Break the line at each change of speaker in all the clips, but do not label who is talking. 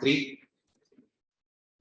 3।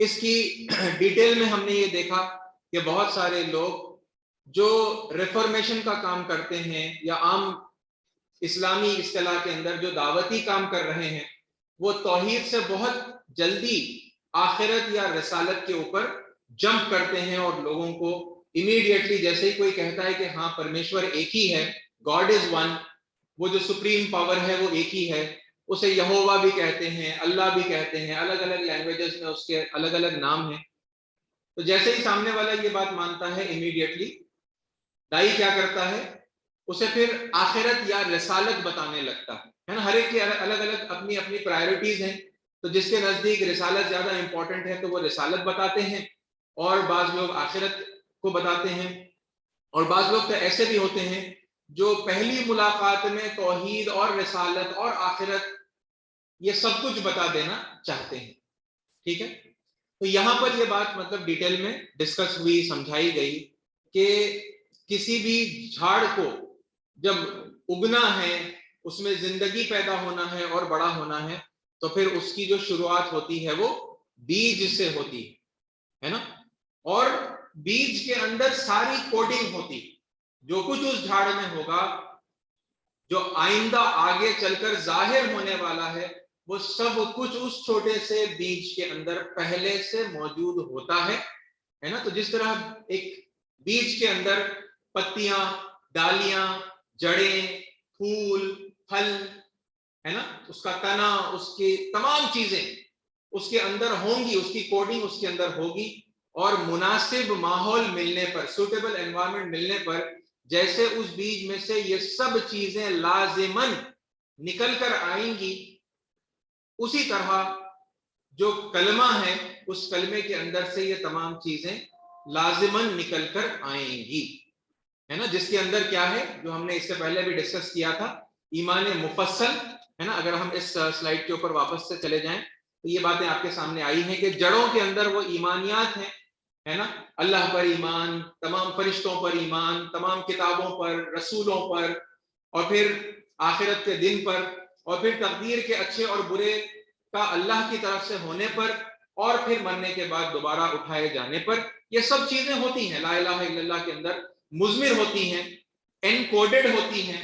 اس کی ڈیٹیل میں ہم نے یہ دیکھا کہ بہت سارے لوگ جو ریفارمیشن کا کام کرتے ہیں یا عام اسلامی اصطلاح کے اندر جو دعوتی کام کر رہے ہیں، وہ توحید سے بہت جلدی آخرت یا رسالت کے اوپر جمپ کرتے ہیں اور لوگوں کو امیڈیٹلی جیسے ہی کوئی کہتا ہے کہ ہاں پرمیشور ایک ہی ہے، گاڈ از ون، وہ جو سپریم پاور ہے وہ ایک ہی ہے، اسے یہوہ بھی کہتے ہیں، اللہ بھی کہتے ہیں، الگ الگ لینگویجز میں اس کے الگ الگ نام ہیں. تو جیسے ہی سامنے والا یہ بات مانتا ہے، امیڈیٹلی دائی کیا کرتا ہے، اسے پھر آخرت یا رسالت بتانے لگتا ہے نا. ہر ایک کی الگ الگ اپنی اپنی پرائرٹیز ہیں. تو جس کے نزدیک رسالت زیادہ امپورٹنٹ ہے تو وہ رسالت بتاتے ہیں، اور بعض لوگ آخرت کو بتاتے ہیں. اور بعض لوگ تو ایسے بھی ہوتے ہیں جو پہلی ملاقات میں توحید اور رسالت اور آخرت یہ سب کچھ بتا دینا چاہتے ہیں. ٹھیک ہے، تو یہاں پر یہ بات مطلب ڈیٹیل میں ڈسکس ہوئی، سمجھائی گئی کہ کسی بھی جھاڑ کو جب اگنا ہے، اس میں زندگی پیدا ہونا ہے اور بڑا ہونا ہے، تو پھر اس کی جو شروعات ہوتی ہے وہ بیج سے ہوتی ہے نا. اور بیج کے اندر ساری کوڈنگ ہوتی، جو کچھ اس جھاڑ میں ہوگا، جو آئندہ آگے چل کر ظاہر ہونے والا ہے، وہ سب کچھ اس چھوٹے سے بیج کے اندر پہلے سے موجود ہوتا ہے نا. تو جس طرح ایک بیج کے اندر پتیاں، ڈالیاں، جڑیں، پھول، پھل ہے نا، اس کا تنا، اس کی تمام چیزیں اس کے اندر ہوں گی، اس کی کوڈنگ اس کے اندر ہوگی. اور مناسب ماحول ملنے پر، سوٹیبل انوائرمنٹ ملنے پر، جیسے اس بیج میں سے یہ سب چیزیں لازماً نکل کر آئیں گی، اسی طرح جو کلمہ ہے اس کلمے کے اندر سے یہ تمام چیزیں لازماً نکل کر آئیں گی، ہے نا. جس کے اندر کیا ہے، جو ہم نے اس سے پہلے بھی ڈسکس کیا تھا، ایمان مفصل ہے نا. اگر ہم اس سلائیڈ کے اوپر واپس سے چلے جائیں تو یہ باتیں آپ کے سامنے آئی ہیں کہ جڑوں کے اندر وہ ایمانیات ہیں، ہے نا. اللہ پر ایمان، تمام فرشتوں پر ایمان، تمام کتابوں پر، رسولوں پر، اور پھر آخرت کے دن پر، اور پھر تقدیر کے اچھے اور برے کا اللہ کی طرف سے ہونے پر، اور پھر مرنے کے بعد دوبارہ اٹھائے جانے پر. یہ سب چیزیں ہوتی ہیں لا الہ الا اللہ کے اندر، مضمر ہوتی ہیں، انکوڈڈ ہوتی ہیں،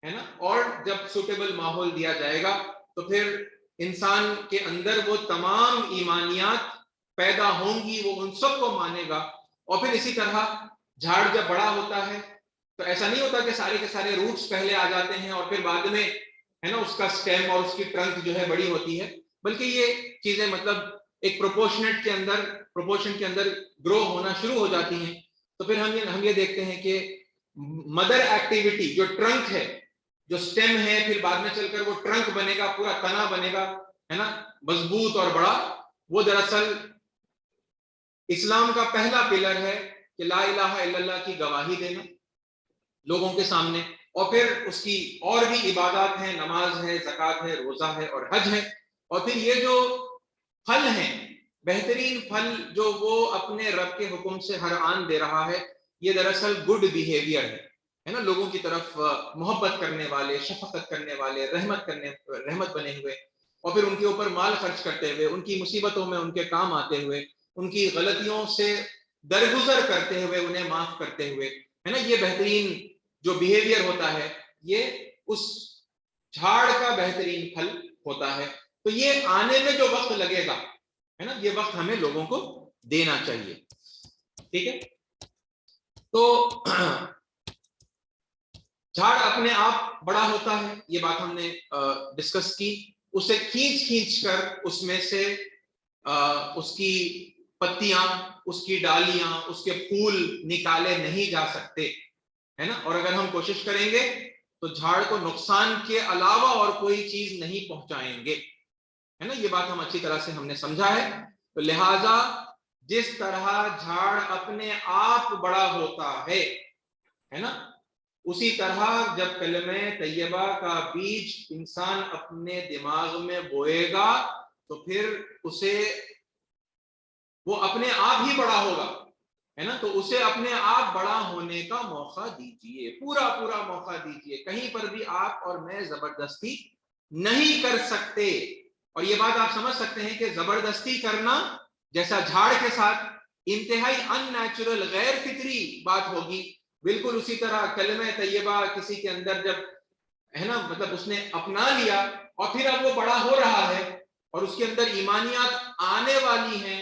ہے نا. اور جب سوٹیبل ماحول دیا جائے گا تو پھر انسان کے اندر وہ تمام ایمانیات پیدا ہوں گی، وہ ان سب کو مانے گا. اور پھر اسی طرح جھاڑ جب بڑا ہوتا ہے تو ایسا نہیں ہوتا کہ سارے کے سارے روٹس پہلے آ جاتے ہیں اور پھر بعد میں ہے نا اس کا سٹیم اور اس کی ٹرنک جو ہے بڑی ہوتی ہے، بلکہ یہ چیزیں مطلب ایک پروپورشن کے اندر گرو ہونا شروع ہو جاتی ہیں. تو پھر ہم یہ دیکھتے ہیں کہ مدر ایکٹیویٹی جو ٹرنک ہے، جو سٹیم ہے، پھر بعد میں چل کر وہ ٹرنک بنے گا، پورا تنا بنے گا، ہے نا، مضبوط اور بڑا. وہ دراصل اسلام کا پہلا پلر ہے کہ لا الہ الا اللہ کی گواہی دینا لوگوں کے سامنے. اور پھر اس کی اور بھی عبادات ہیں، نماز ہے، زکوٰۃ ہے، روزہ ہے اور حج ہے. اور پھر یہ جو پھل ہیں، بہترین پھل جو وہ اپنے رب کے حکم سے ہر آن دے رہا ہے، یہ دراصل گڈ بیہیویئر ہے نا. لوگوں کی طرف محبت کرنے والے، شفقت کرنے والے، رحمت بنے ہوئے، اور پھر ان کے اوپر مال خرچ کرتے ہوئے، ان کی مصیبتوں میں ان کے کام آتے ہوئے، ان کی غلطیوں سے درگزر کرتے ہوئے، انہیں معاف کرتے ہوئے، ہے نا. یہ بہترین جو بیہیویئر ہوتا ہے، یہ اس جھاڑ کا بہترین پھل ہوتا ہے. تو یہ آنے میں جو وقت لگے گا، ہے نا، یہ وقت ہمیں لوگوں کو دینا چاہیے. ٹھیک ہے، تو جھاڑ اپنے آپ بڑا ہوتا ہے، یہ بات ہم نے ڈسکس کی. اسے کھینچ کر اس میں سے اس کی پتیاں، اس کی ڈالیاں، اس کے پھول نکالے نہیں جا سکتے، ہے نا. اور اگر ہم کوشش کریں گے تو جھاڑ کو نقصان کے علاوہ اور کوئی چیز نہیں پہنچائیں گے، ہے نا. یہ بات ہم اچھی طرح سے ہم نے سمجھا ہے. تو لہذا جس طرح جھاڑ اپنے آپ بڑا ہوتا ہے نا، اسی طرح جب کلمہ طیبہ کا بیج انسان اپنے دماغ میں بوئے گا تو پھر اسے وہ اپنے آپ ہی بڑا ہوگا، ہے نا. تو اسے اپنے آپ بڑا ہونے کا موقع دیجیے، پورا موقع دیجیے. کہیں پر بھی آپ اور میں زبردستی نہیں کر سکتے. اور یہ بات آپ سمجھ سکتے ہیں کہ زبردستی کرنا جیسا جھاڑ کے ساتھ انتہائی ان نیچرل غیر فطری بات ہوگی، بالکل اسی طرح کلمہ طیبہ کسی کے اندر جب ہے نا مطلب اس نے اپنا لیا اور پھر اب وہ بڑا ہو رہا ہے اور اس کے اندر ایمانیات آنے والی ہیں،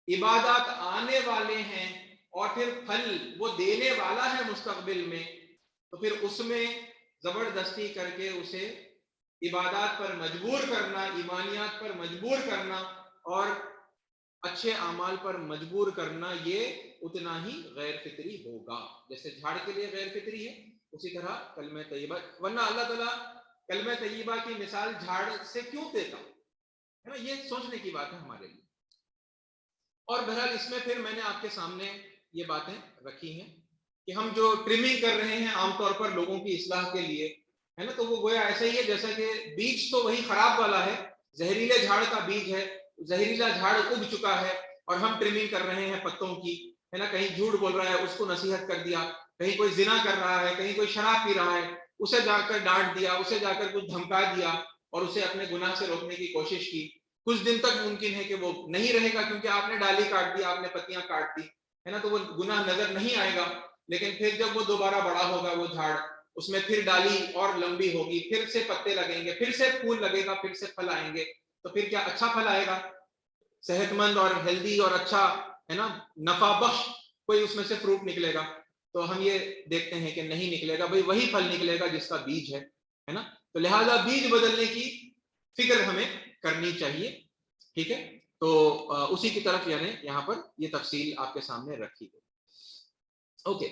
عبادات آنے والے ہیں اور پھر پھل وہ دینے والا ہے مستقبل میں، تو پھر اس میں زبردستی کر کے اسے عبادات پر مجبور کرنا، ایمانیات پر مجبور کرنا اور اچھے اعمال پر مجبور کرنا، یہ اتنا ہی غیر فطری ہوگا جیسے جھاڑ کے لیے غیر فطری ہے، اسی طرح کلمہ طیبہ۔ ورنہ اللہ تعالیٰ کلمہ طیبہ کی مثال جھاڑ سے کیوں دیتا ہے نا، یہ سوچنے کی بات ہے ہمارے لیے۔ اور بہرحال اس میں پھر میں نے آپ کے سامنے یہ باتیں رکھی ہیں کہ ہم جو ٹرمنگ کر رہے ہیں عام طور پر لوگوں کی اصلاح کے لیے ہے نا، تو وہ گویا ایسا ہی ہے جیسا کہ بیج تو وہی خراب والا ہے، زہریلے جھاڑ کا بیج ہے، زہریلا جھاڑ اگ چکا ہے اور ہم ٹرمنگ کر رہے ہیں پتوں کی ہے نا، کہیں جھوٹ بول رہا ہے اس کو نصیحت کر دیا، کہیں کوئی زنا کر رہا ہے، کہیں کوئی شراب پی رہا ہے اسے جا کر ڈانٹ دیا، اسے جا کر کچھ دھمکا دیا اور اسے اپنے گناہ سے روکنے کی کوشش کی۔ کچھ دن تک ممکن ہے کہ وہ نہیں رہے گا کیونکہ آپ نے ڈالی کاٹ دی، آپ نے پتیاں کاٹ دی ہے نا، تو وہ گناہ نظر نہیں آئے گا، لیکن پھر جب وہ دوبارہ بڑا ہوگا وہ جھاڑ، اس میں پھر ڈالی اور لمبی ہوگی، پھر سے پتے لگیں گے، پھر سے پھول لگے گا، پھر سے پھل آئیں گے، تو پھر کیا اچھا پھل آئے گا، صحت مند اور ہیلدی اور اچھا ہے نا نفع بخش کوئی اس میں سے فروٹ نکلے گا؟ تو ہم یہ دیکھتے ہیں کہ نہیں نکلے گا، بھئی وہی پھل نکلے گا جس کا بیج ہے نا، تو لہذا بیج بدلنے کی فکر ہمیں کرنی چاہیے، ٹھیک ہے؟ تو اسی کی طرف یعنی یہاں پر یہ تفصیل آپ کے سامنے رکھی گئی۔ اوکے،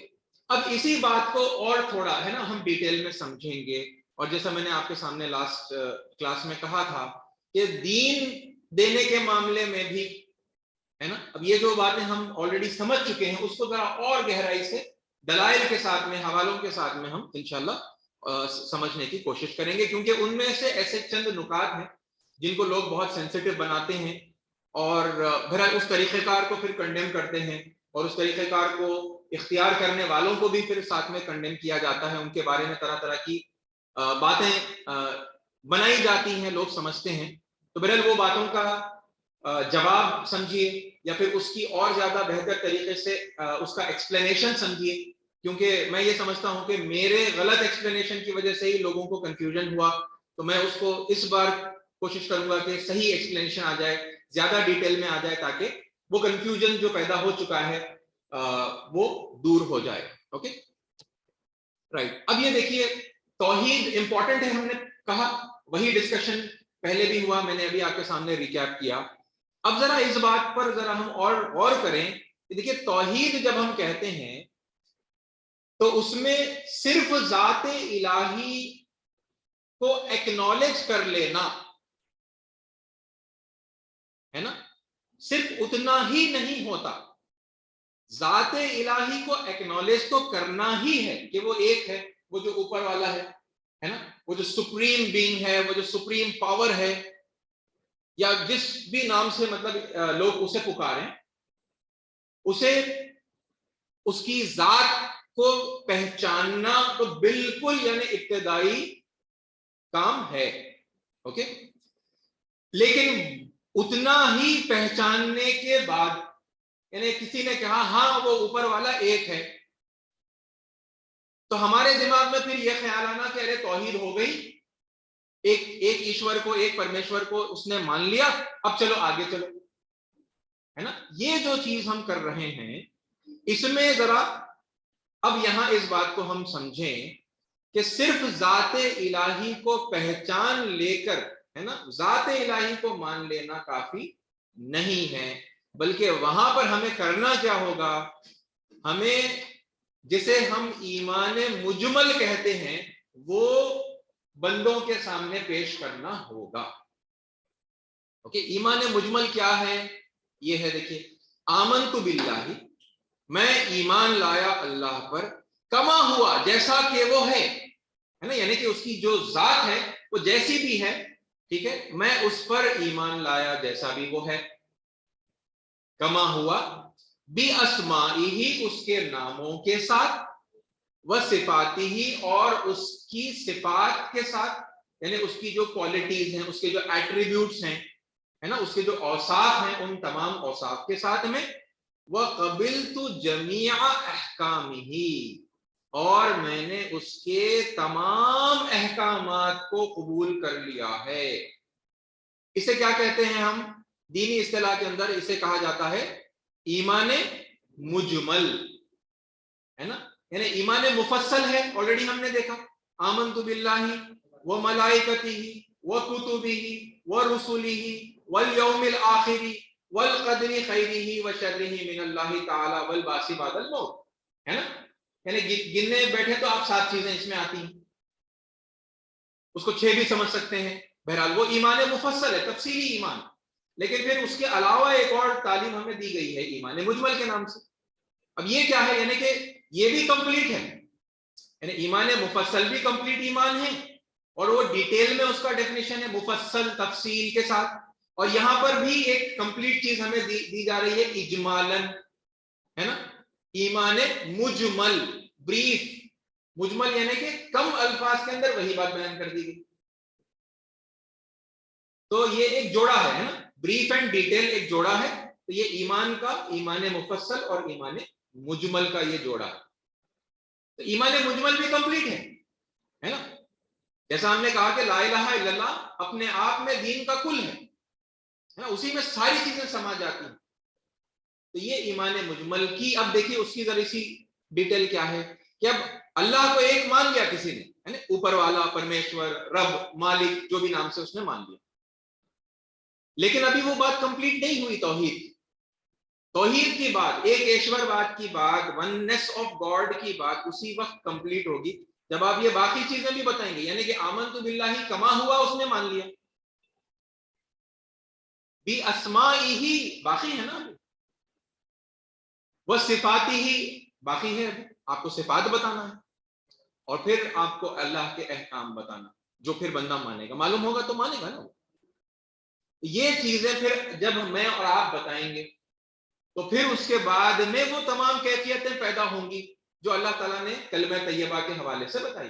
اب اسی بات کو اور تھوڑا ہے نا ہم ڈیٹیل میں سمجھیں گے، اور جیسا میں نے آپ کے سامنے لاسٹ کلاس میں کہا تھا کہ دین دینے کے معاملے میں بھی ہے نا، اب یہ جو باتیں ہم آلریڈی سمجھ چکے ہیں اس کو ذرا اور گہرائی سے دلائل کے ساتھ میں، حوالوں کے ساتھ میں ہم انشاءاللہ سمجھنے کی کوشش کریں گے، کیونکہ ان میں سے ایسے چند نکات ہیں جن کو لوگ بہت سینسیٹیو بناتے ہیں اور بہرحال اس طریقہ کار کو پھر کنڈیم کرتے ہیں، اور اس طریقہ کار کو اختیار کرنے والوں کو بھی پھر ساتھ میں کنڈیم کیا جاتا ہے، ان کے بارے میں طرح طرح کی باتیں بنائی جاتی ہیں، لوگ سمجھتے ہیں، تو بہرحال وہ باتوں کا جواب سمجھیے یا پھر اس کی اور زیادہ بہتر طریقے سے اس کا ایکسپلینیشن سمجھیے، کیونکہ میں یہ سمجھتا ہوں کہ میرے غلط ایکسپلینیشن کی وجہ سے ہی لوگوں کو کنفیوژن ہوا، تو میں اس کو اس بار کوشش کروں گا کہ صحیح ایکسپلینیشن آ جائے، زیادہ ڈیٹیل میں آ جائے، تاکہ وہ کنفیوژن جو پیدا ہو چکا ہے وہ دور ہو جائے۔ اوکے رائٹ، اب یہ دیکھیے توحید امپورٹنٹ ہے، ہم نے کہا، وہی ڈسکشن پہلے بھی ہوا، میں نے ابھی آپ کے سامنے ریکیپ کیا۔ اب ذرا اس بات پر ذرا ہم اور غور کریں کہ دیکھیے توحید جب ہم کہتے ہیں تو اس میں صرف ذات الہی کو ایکنالج کر لینا ہے نا، صرف اتنا ہی نہیں ہوتا، ذات الہی کو ایکنالج تو کرنا ہی ہے کہ وہ ایک ہے، وہ جو اوپر والا ہے نا، وہ جو سپریم بینگ ہے، وہ جو سپریم پاور ہے، یا جس بھی نام سے مطلب لوگ اسے پکاریں، اسے اس کی ذات کو پہچاننا تو بالکل یعنی ابتدائی کام ہے۔ اوکے، لیکن اتنا ہی پہچاننے کے بعد یعنی کسی نے کہا ہاں وہ اوپر والا ایک ہے، تو ہمارے دماغ میں پھر یہ خیال آنا کہ ارے توحید ہو گئی، ایک ایشور کو، ایک پرمیشور کو اس نے مان لیا، اب چلو آگے چلو، ہے نا۔ یہ جو چیز ہم کر رہے ہیں اس میں ذرا اب یہاں اس بات کو ہم سمجھیں کہ صرف ذات الہی کو پہچان لے کر ہے نا ذات الہی کو مان لینا کافی نہیں ہے، بلکہ وہاں پر ہمیں کرنا کیا ہوگا، ہمیں جسے ہم ایمان مجمل کہتے ہیں وہ بندوں کے سامنے پیش کرنا ہوگا۔ اوکے، ایمان مجمل کیا ہے؟ یہ ہے دیکھیے، آمنت باللہ، میں ایمان لایا اللہ پر، کما ہوا، جیسا کہ وہ ہے نا، یعنی کہ اس کی جو ذات ہے وہ جیسی بھی ہے، ٹھیک ہے، میں اس پر ایمان لایا جیسا بھی وہ ہے، کما ہوا بی اسمائی، اس کے ناموں کے ساتھ، وہ صفاتی ہی، اور اس کی صفات کے ساتھ، یعنی اس کی جو کوالٹیز ہیں، اس کے جو ایٹریبیوٹس ہیں، ہے نا, اس کے جو اوصاف ہیں ان تمام اوصاف کے ساتھ میں, وَقَبِلْتُ جَمِيعَ أَحْكَامِهِ, اور میں نے اس کے تمام احکامات کو قبول کر لیا ہے. اسے کیا کہتے ہیں ہم دینی اصطلاح کے اندر؟ اسے کہا جاتا ہے ایمان مجمل, ہے نا. یعنی ایمان مفصل ہے, آلریڈی ہم نے دیکھا, آمنت باللہ وملائکتہ وکتبہ ورسلہ والیوم الآخر والقدر خیرہ وشرہ من اللہ تعالی والبعث بعد الموت, ہے نا. یعنی گننے بیٹھے تو آپ 7 چیزیں اس میں آتی ہیں, اس کو 6 بھی سمجھ سکتے ہیں. بہرحال وہ ایمان مفصل ہے, تفصیلی ایمان. لیکن پھر اس کے علاوہ ایک اور تعلیم ہمیں دی گئی ہے ایمان مجمل کے نام سے. اب یہ کیا ہے؟ یعنی کہ یہ بھی کمپلیٹ ہے, یعنی ایمان مفصل بھی کمپلیٹ ایمان ہے, اور وہ ڈیٹیل میں اس کا ڈیفینیشن ہے مفصل تفصیل کے ساتھ. اور یہاں پر بھی ایک کمپلیٹ چیز ہمیں دی جا رہی ہے اجمالاً, ہے نا. ایمان مجمل, بریف, مجمل یعنی کہ کم الفاظ کے اندر وہی بات بیان کر دی گئی. تو یہ ایک جوڑا ہے نا, بریف اینڈ ڈیٹیل ایک جوڑا ہے. تو یہ ایمان کا, ایمان مفصل اور ایمان مجمل کا یہ جوڑا ہے. تو ایمان مجمل بھی کمپلیٹ ہے نا. جیسا ہم نے کہا کہ لا الہ الا اللہ اپنے آپ میں دین کا کل ہے نا, اسی میں ساری چیزیں سما جاتی ہیں. تو یہ ایمان مجمل کی, اب دیکھیے اس کی ذرا سی ڈیٹیل کیا ہے کہ اب اللہ کو ایک مان لیا کسی نے, ہے نا, اوپر والا, پرمیشور, رب, مالک, جو بھی نام سے اس نے مان لیا. لیکن ابھی وہ بات کمپلیٹ نہیں ہوئی. توحید کی بات, ایک ایشور بات کی بات, وننس آف گاڈ کی بات اسی وقت کمپلیٹ ہوگی جب آپ یہ باقی چیزیں بھی بتائیں گے. یعنی کہ آمنت باللہ کما ہوا اس نے مان لیا, بھی اسمائہ باقی ہے نا, وہ صفاتی ہی باقی ہے, آپ کو صفات بتانا ہے, اور پھر آپ کو اللہ کے احکام بتانا, جو پھر بندہ مانے گا, معلوم ہوگا تو مانے گا نا. یہ چیزیں پھر جب میں اور آپ بتائیں گے تو پھر اس کے بعد میں وہ تمام کیفیتیں پیدا ہوں گی جو اللہ تعالیٰ نے کلمہ طیبہ کے حوالے سے بتائی.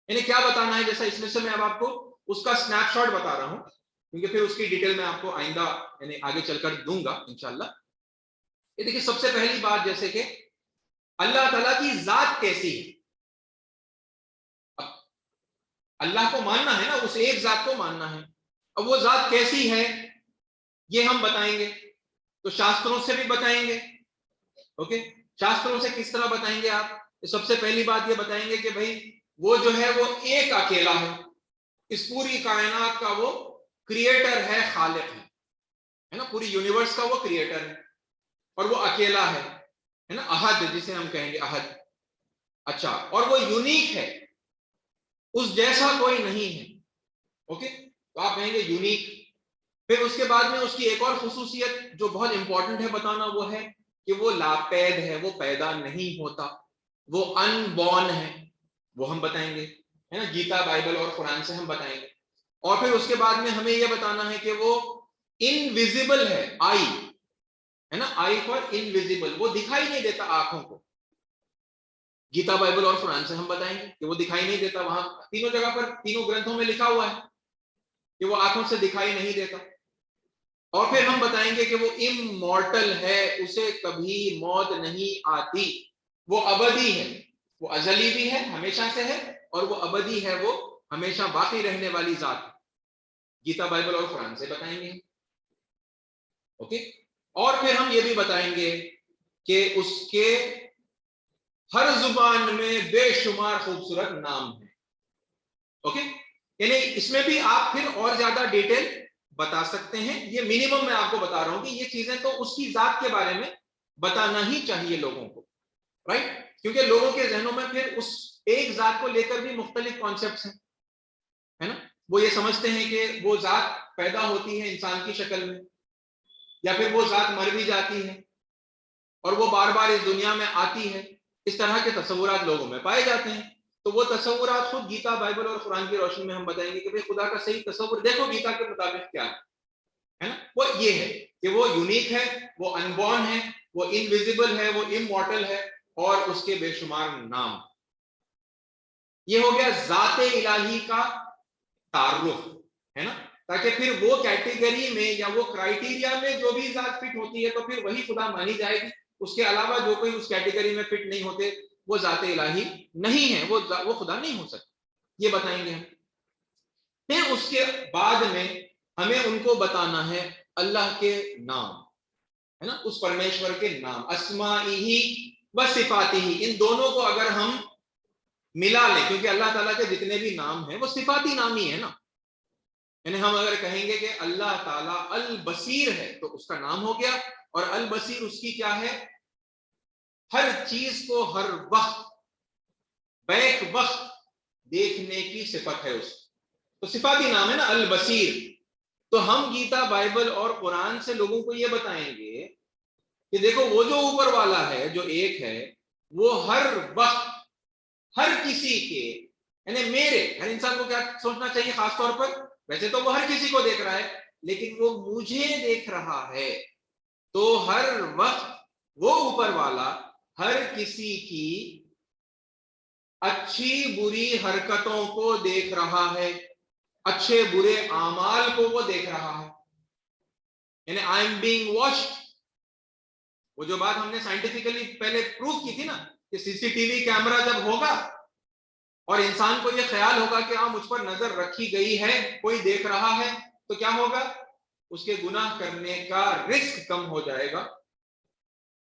یعنی کیا بتانا ہے, جیسا اس میں سے میں اب آپ کو اس کا سنیپ شاٹ بتا رہا ہوں, کیونکہ پھر اس کی ڈیٹیل میں آپ کو آئندہ یعنی آگے چل کر دوں گا انشاءاللہ. یہ دیکھیے سب سے پہلی بات, جیسے کہ اللہ تعالیٰ کی ذات کیسی ہے. اللہ کو ماننا ہے نا, اس ایک ذات کو ماننا ہے. اب وہ ذات کیسی ہے یہ ہم بتائیں گے, تو شاستروں سے بھی بتائیں گے. اوکے, شاستروں سے کس طرح بتائیں گے آپ؟ سب سے پہلی بات یہ بتائیں گے کہ بھائی وہ جو ہے وہ ایک اکیلا ہے, اس پوری کائنات کا وہ کریٹر ہے, خالق ہے نا, پوری یونیورس کا وہ کریٹر ہے, اور وہ اکیلا ہے نا, احد جسے ہم کہیں گے, احد. اچھا, اور وہ یونیک ہے, اس جیسا کوئی نہیں ہے. اوکے, تو آپ کہیں گے یونیک. پھر اس کے بعد میں اس کی ایک اور خصوصیت جو بہت امپورٹنٹ ہے بتانا, وہ ہے کہ وہ لاپید ہے, وہ پیدا نہیں ہوتا, وہ ان بورن ہے, وہ ہم بتائیں گے, ہے نا, گیتا, بائبل اور قرآن سے ہم بتائیں گے. اور پھر اس کے بعد میں ہمیں یہ بتانا ہے کہ وہ انویزیبل ہے, آئی ہے نا, آئی فار انویزیبل, وہ دکھائی نہیں دیتا آنکھوں کو. گیتا, بائبل اور قرآن سے ہم بتائیں گے کہ وہ دکھائی نہیں دیتا. وہاں تینوں جگہ پر, تینوں گرنتھوں میں لکھا ہوا ہے کہ وہ آنکھوں سے دکھائی نہیں دیتا. اور پھر ہم بتائیں گے کہ وہ امورٹل ہے, اسے کبھی موت نہیں آتی, وہ ابدی ہے, وہ ازلی بھی ہے, ہمیشہ سے ہے, اور وہ ابدی ہے, وہ ہمیشہ باقی رہنے والی ذات ہے. گیتا, بائبل اور قرآن سے بتائیں گے. اوکے, اور پھر ہم یہ بھی بتائیں گے کہ اس کے ہر زبان میں بے شمار خوبصورت نام ہیں. اوکے, یعنی اس میں بھی آپ پھر اور زیادہ ڈیٹیل بتا سکتے ہیں. یہ منیمم میں آپ کو بتا رہا ہوں کہ یہ چیزیں تو اس کی ذات کے بارے میں بتانا ہی چاہیے لوگوں کو, رائٹ, کیونکہ لوگوں کے ذہنوں میں پھر اس ایک ذات کو لے کر بھی مختلف کانسیپٹس ہیں, ہے نا. وہ یہ سمجھتے ہیں کہ وہ ذات پیدا ہوتی ہے انسان کی شکل میں, یا پھر وہ ذات مر بھی جاتی ہے اور وہ بار بار اس دنیا میں آتی ہے. اس طرح کے تصورات لوگوں میں پائے جاتے ہیں. تو وہ تصورات خود گیتا, بائبل اور قرآن کی روشنی میں ہم بتائیں گے کہ بھئی خدا کا صحیح تصور دیکھو گیتا کے مطابق کیا ہے نا. وہ یہ ہے کہ وہ یونیک ہے, وہ انبورن ہے, وہ انویزیبل ہے, وہ امورٹل ہے, اور اس کے بے شمار نام. یہ ہو گیا ذات الہی کا تعارف, ہے نا. تاکہ پھر وہ کیٹیگری میں یا وہ کرائٹیریا میں جو بھی ذات فٹ ہوتی ہے تو پھر وہی خدا مانی جائے گی. اس کے علاوہ جو کوئی اس کیٹیگری میں فٹ نہیں ہوتے وہ ذات الہی نہیں ہے, وہ خدا نہیں ہو سکتا. یہ بتائیں گے ہم. پھر اس کے بعد میں ہمیں ان کو بتانا ہے اللہ کے نام, ہے نا, اس پرمیشور کے نام, اسمائہی و صفاتہی, ان دونوں کو اگر ہم ملا لیں, کیونکہ اللہ تعالیٰ کے جتنے بھی نام ہیں وہ صفاتی نام ہی ہے نا. یعنی ہم اگر کہیں گے کہ اللہ تعالیٰ البصیر ہے تو اس کا نام ہو گیا, اور البصیر اس کی کیا ہے, ہر چیز کو ہر وقت بیک وقت دیکھنے کی صفت ہے اس, تو صفاتی نام ہے نا البصیر. تو ہم گیتا, بائبل اور قرآن سے لوگوں کو یہ بتائیں گے کہ دیکھو وہ جو اوپر والا ہے, جو ایک ہے, وہ ہر وقت ہر کسی کے, یعنی میرے, ہر انسان کو کیا سوچنا چاہیے خاص طور پر, ویسے تو وہ ہر کسی کو دیکھ رہا ہے لیکن وہ مجھے دیکھ رہا ہے. تو ہر وقت وہ اوپر والا ہر کسی کی اچھی بری حرکتوں کو دیکھ رہا ہے, اچھے برے اعمال کو وہ دیکھ رہا ہے. یعنی آئی ایم بینگ واچڈ, وہ جو بات ہم نے سائنٹیفکلی پہلے پروف کی تھی نا کہ سی سی ٹی وی کیمرہ جب ہوگا اور انسان کو یہ خیال ہوگا کہ ہاں مجھ پر نظر رکھی گئی ہے, کوئی دیکھ رہا ہے, تو کیا ہوگا, اس کے گناہ کرنے کا رسک کم ہو جائے گا.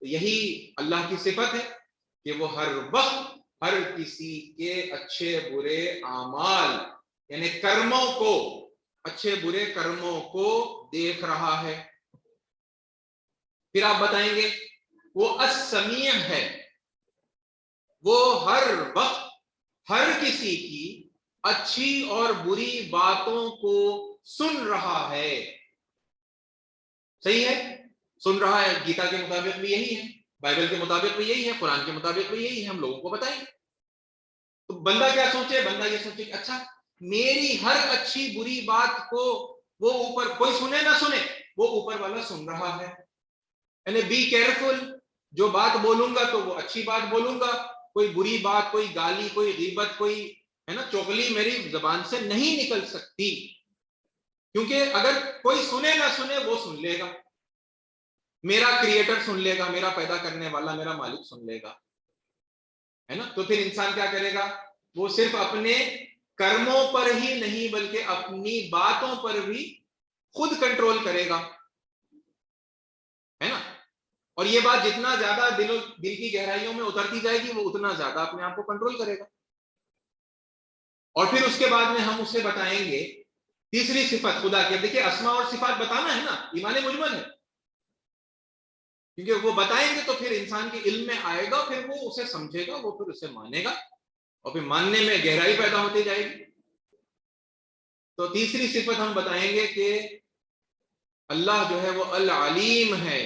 یہی اللہ کی صفت ہے کہ وہ ہر وقت ہر کسی کے اچھے برے اعمال, یعنی کرموں کو, اچھے برے کرموں کو دیکھ رہا ہے. پھر آپ بتائیں گے وہ السمیع ہے, وہ ہر وقت ہر کسی کی اچھی اور بری باتوں کو سن رہا ہے. صحیح ہے, سن رہا ہے. گیتا کے مطابق بھی یہی ہے, بائبل کے مطابق بھی یہی ہے, قرآن کے مطابق بھی یہی ہے, ہم لوگوں کو بتائیں. تو بندہ کیا سوچے, بندہ یہ سوچے کہ اچھا میری ہر اچھی بری بات کو وہ اوپر, کوئی سنے نہ سنے, وہ اوپر والا سن رہا ہے. یعنی بی کیئرفل, جو بات بولوں گا تو وہ اچھی بات بولوں گا, کوئی بری بات, کوئی گالی, کوئی غیبت, کوئی, ہے نا, چغلی میری زبان سے نہیں نکل سکتی. کیونکہ اگر کوئی سنے نہ سنے وہ سن لے گا, میرا کریٹر سن لے گا, میرا پیدا کرنے والا, میرا مالک سن لے گا, ہے نا. تو پھر انسان کیا کرے گا, وہ صرف اپنے کرموں پر ہی نہیں بلکہ اپنی باتوں پر بھی خود کنٹرول کرے گا, ہے نا. اور یہ بات جتنا زیادہ دل کی گہرائیوں میں اترتی جائے گی وہ اتنا زیادہ اپنے آپ کو کنٹرول کرے گا. اور پھر اس کے بعد میں ہم اسے بتائیں گے تیسری صفت خدا کی. دیکھیے اسماء اور صفات بتانا ہے نا, ایمان مجمل ہے, کیونکہ وہ بتائیں گے تو پھر انسان کے علم میں آئے گا, پھر وہ اسے سمجھے گا, وہ پھر اسے مانے گا, اور پھر ماننے میں گہرائی پیدا ہوتی جائے گی. تو تیسری صفت ہم بتائیں گے کہ اللہ جو ہے وہ العلیم ہے,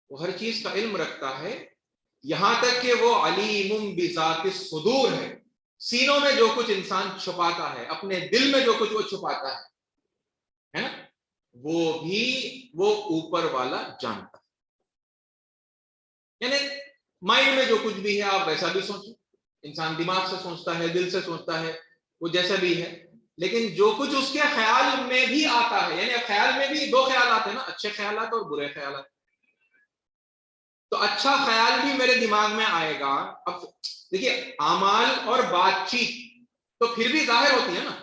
وہ ہر چیز کا علم رکھتا ہے, یہاں تک کہ وہ علیم بذات الصدور ہے, سینوں میں جو کچھ انسان چھپاتا ہے, اپنے دل میں جو کچھ وہ چھپاتا ہے نا, وہ بھی وہ اوپر والا جانتا ہے. یعنی مائنڈ میں جو کچھ بھی ہے آپ ویسا بھی سوچیں, انسان دماغ سے سوچتا ہے, دل سے سوچتا ہے, وہ جیسا بھی ہے, لیکن جو کچھ اس کے خیال میں بھی آتا ہے, یعنی خیال میں بھی دو خیالات ہیں نا, اچھے خیالات اور برے خیالات. تو اچھا خیال بھی میرے دماغ میں آئے گا. اب دیکھیے اعمال اور بات چیت تو پھر بھی ظاہر ہوتی ہے نا,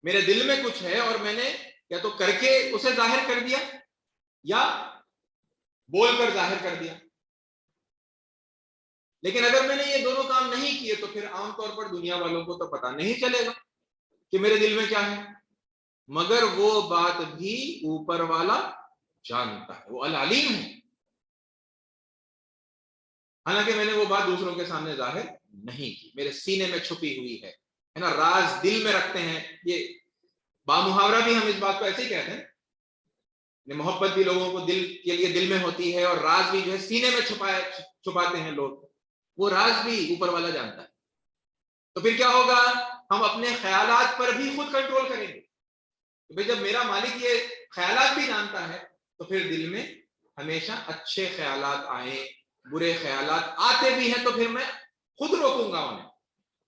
میرے دل میں کچھ ہے اور میں نے یا تو کر کے اسے ظاہر کر دیا یا بول کر ظاہر کر دیا. لیکن اگر میں نے یہ دونوں کام نہیں کیے تو پھر عام طور پر دنیا والوں کو تو پتہ نہیں چلے گا کہ میرے دل میں کیا ہے, مگر وہ بات بھی اوپر والا جانتا ہے, وہ العلیم ہے. حالانکہ میں نے وہ بات دوسروں کے سامنے ظاہر نہیں کی, میرے سینے میں چھپی ہوئی ہے نا, راز دل میں رکھتے ہیں. یہ بامحاورہ بھی ہم اس بات کو ایسے ہی کہتے ہیں, محبت بھی لوگوں کو دل کے لیے دل میں ہوتی ہے, اور راز بھی جو ہے سینے میں چھپاتے ہیں لوگ, وہ راز بھی اوپر والا جانتا ہے. تو پھر کیا ہوگا, ہم اپنے خیالات پر بھی خود کنٹرول کریں گے. بھئی جب میرا مالک یہ خیالات بھی جانتا ہے تو پھر دل میں ہمیشہ اچھے خیالات آئیں, برے خیالات آتے بھی ہیں تو پھر میں خود روکوں گا انہیں,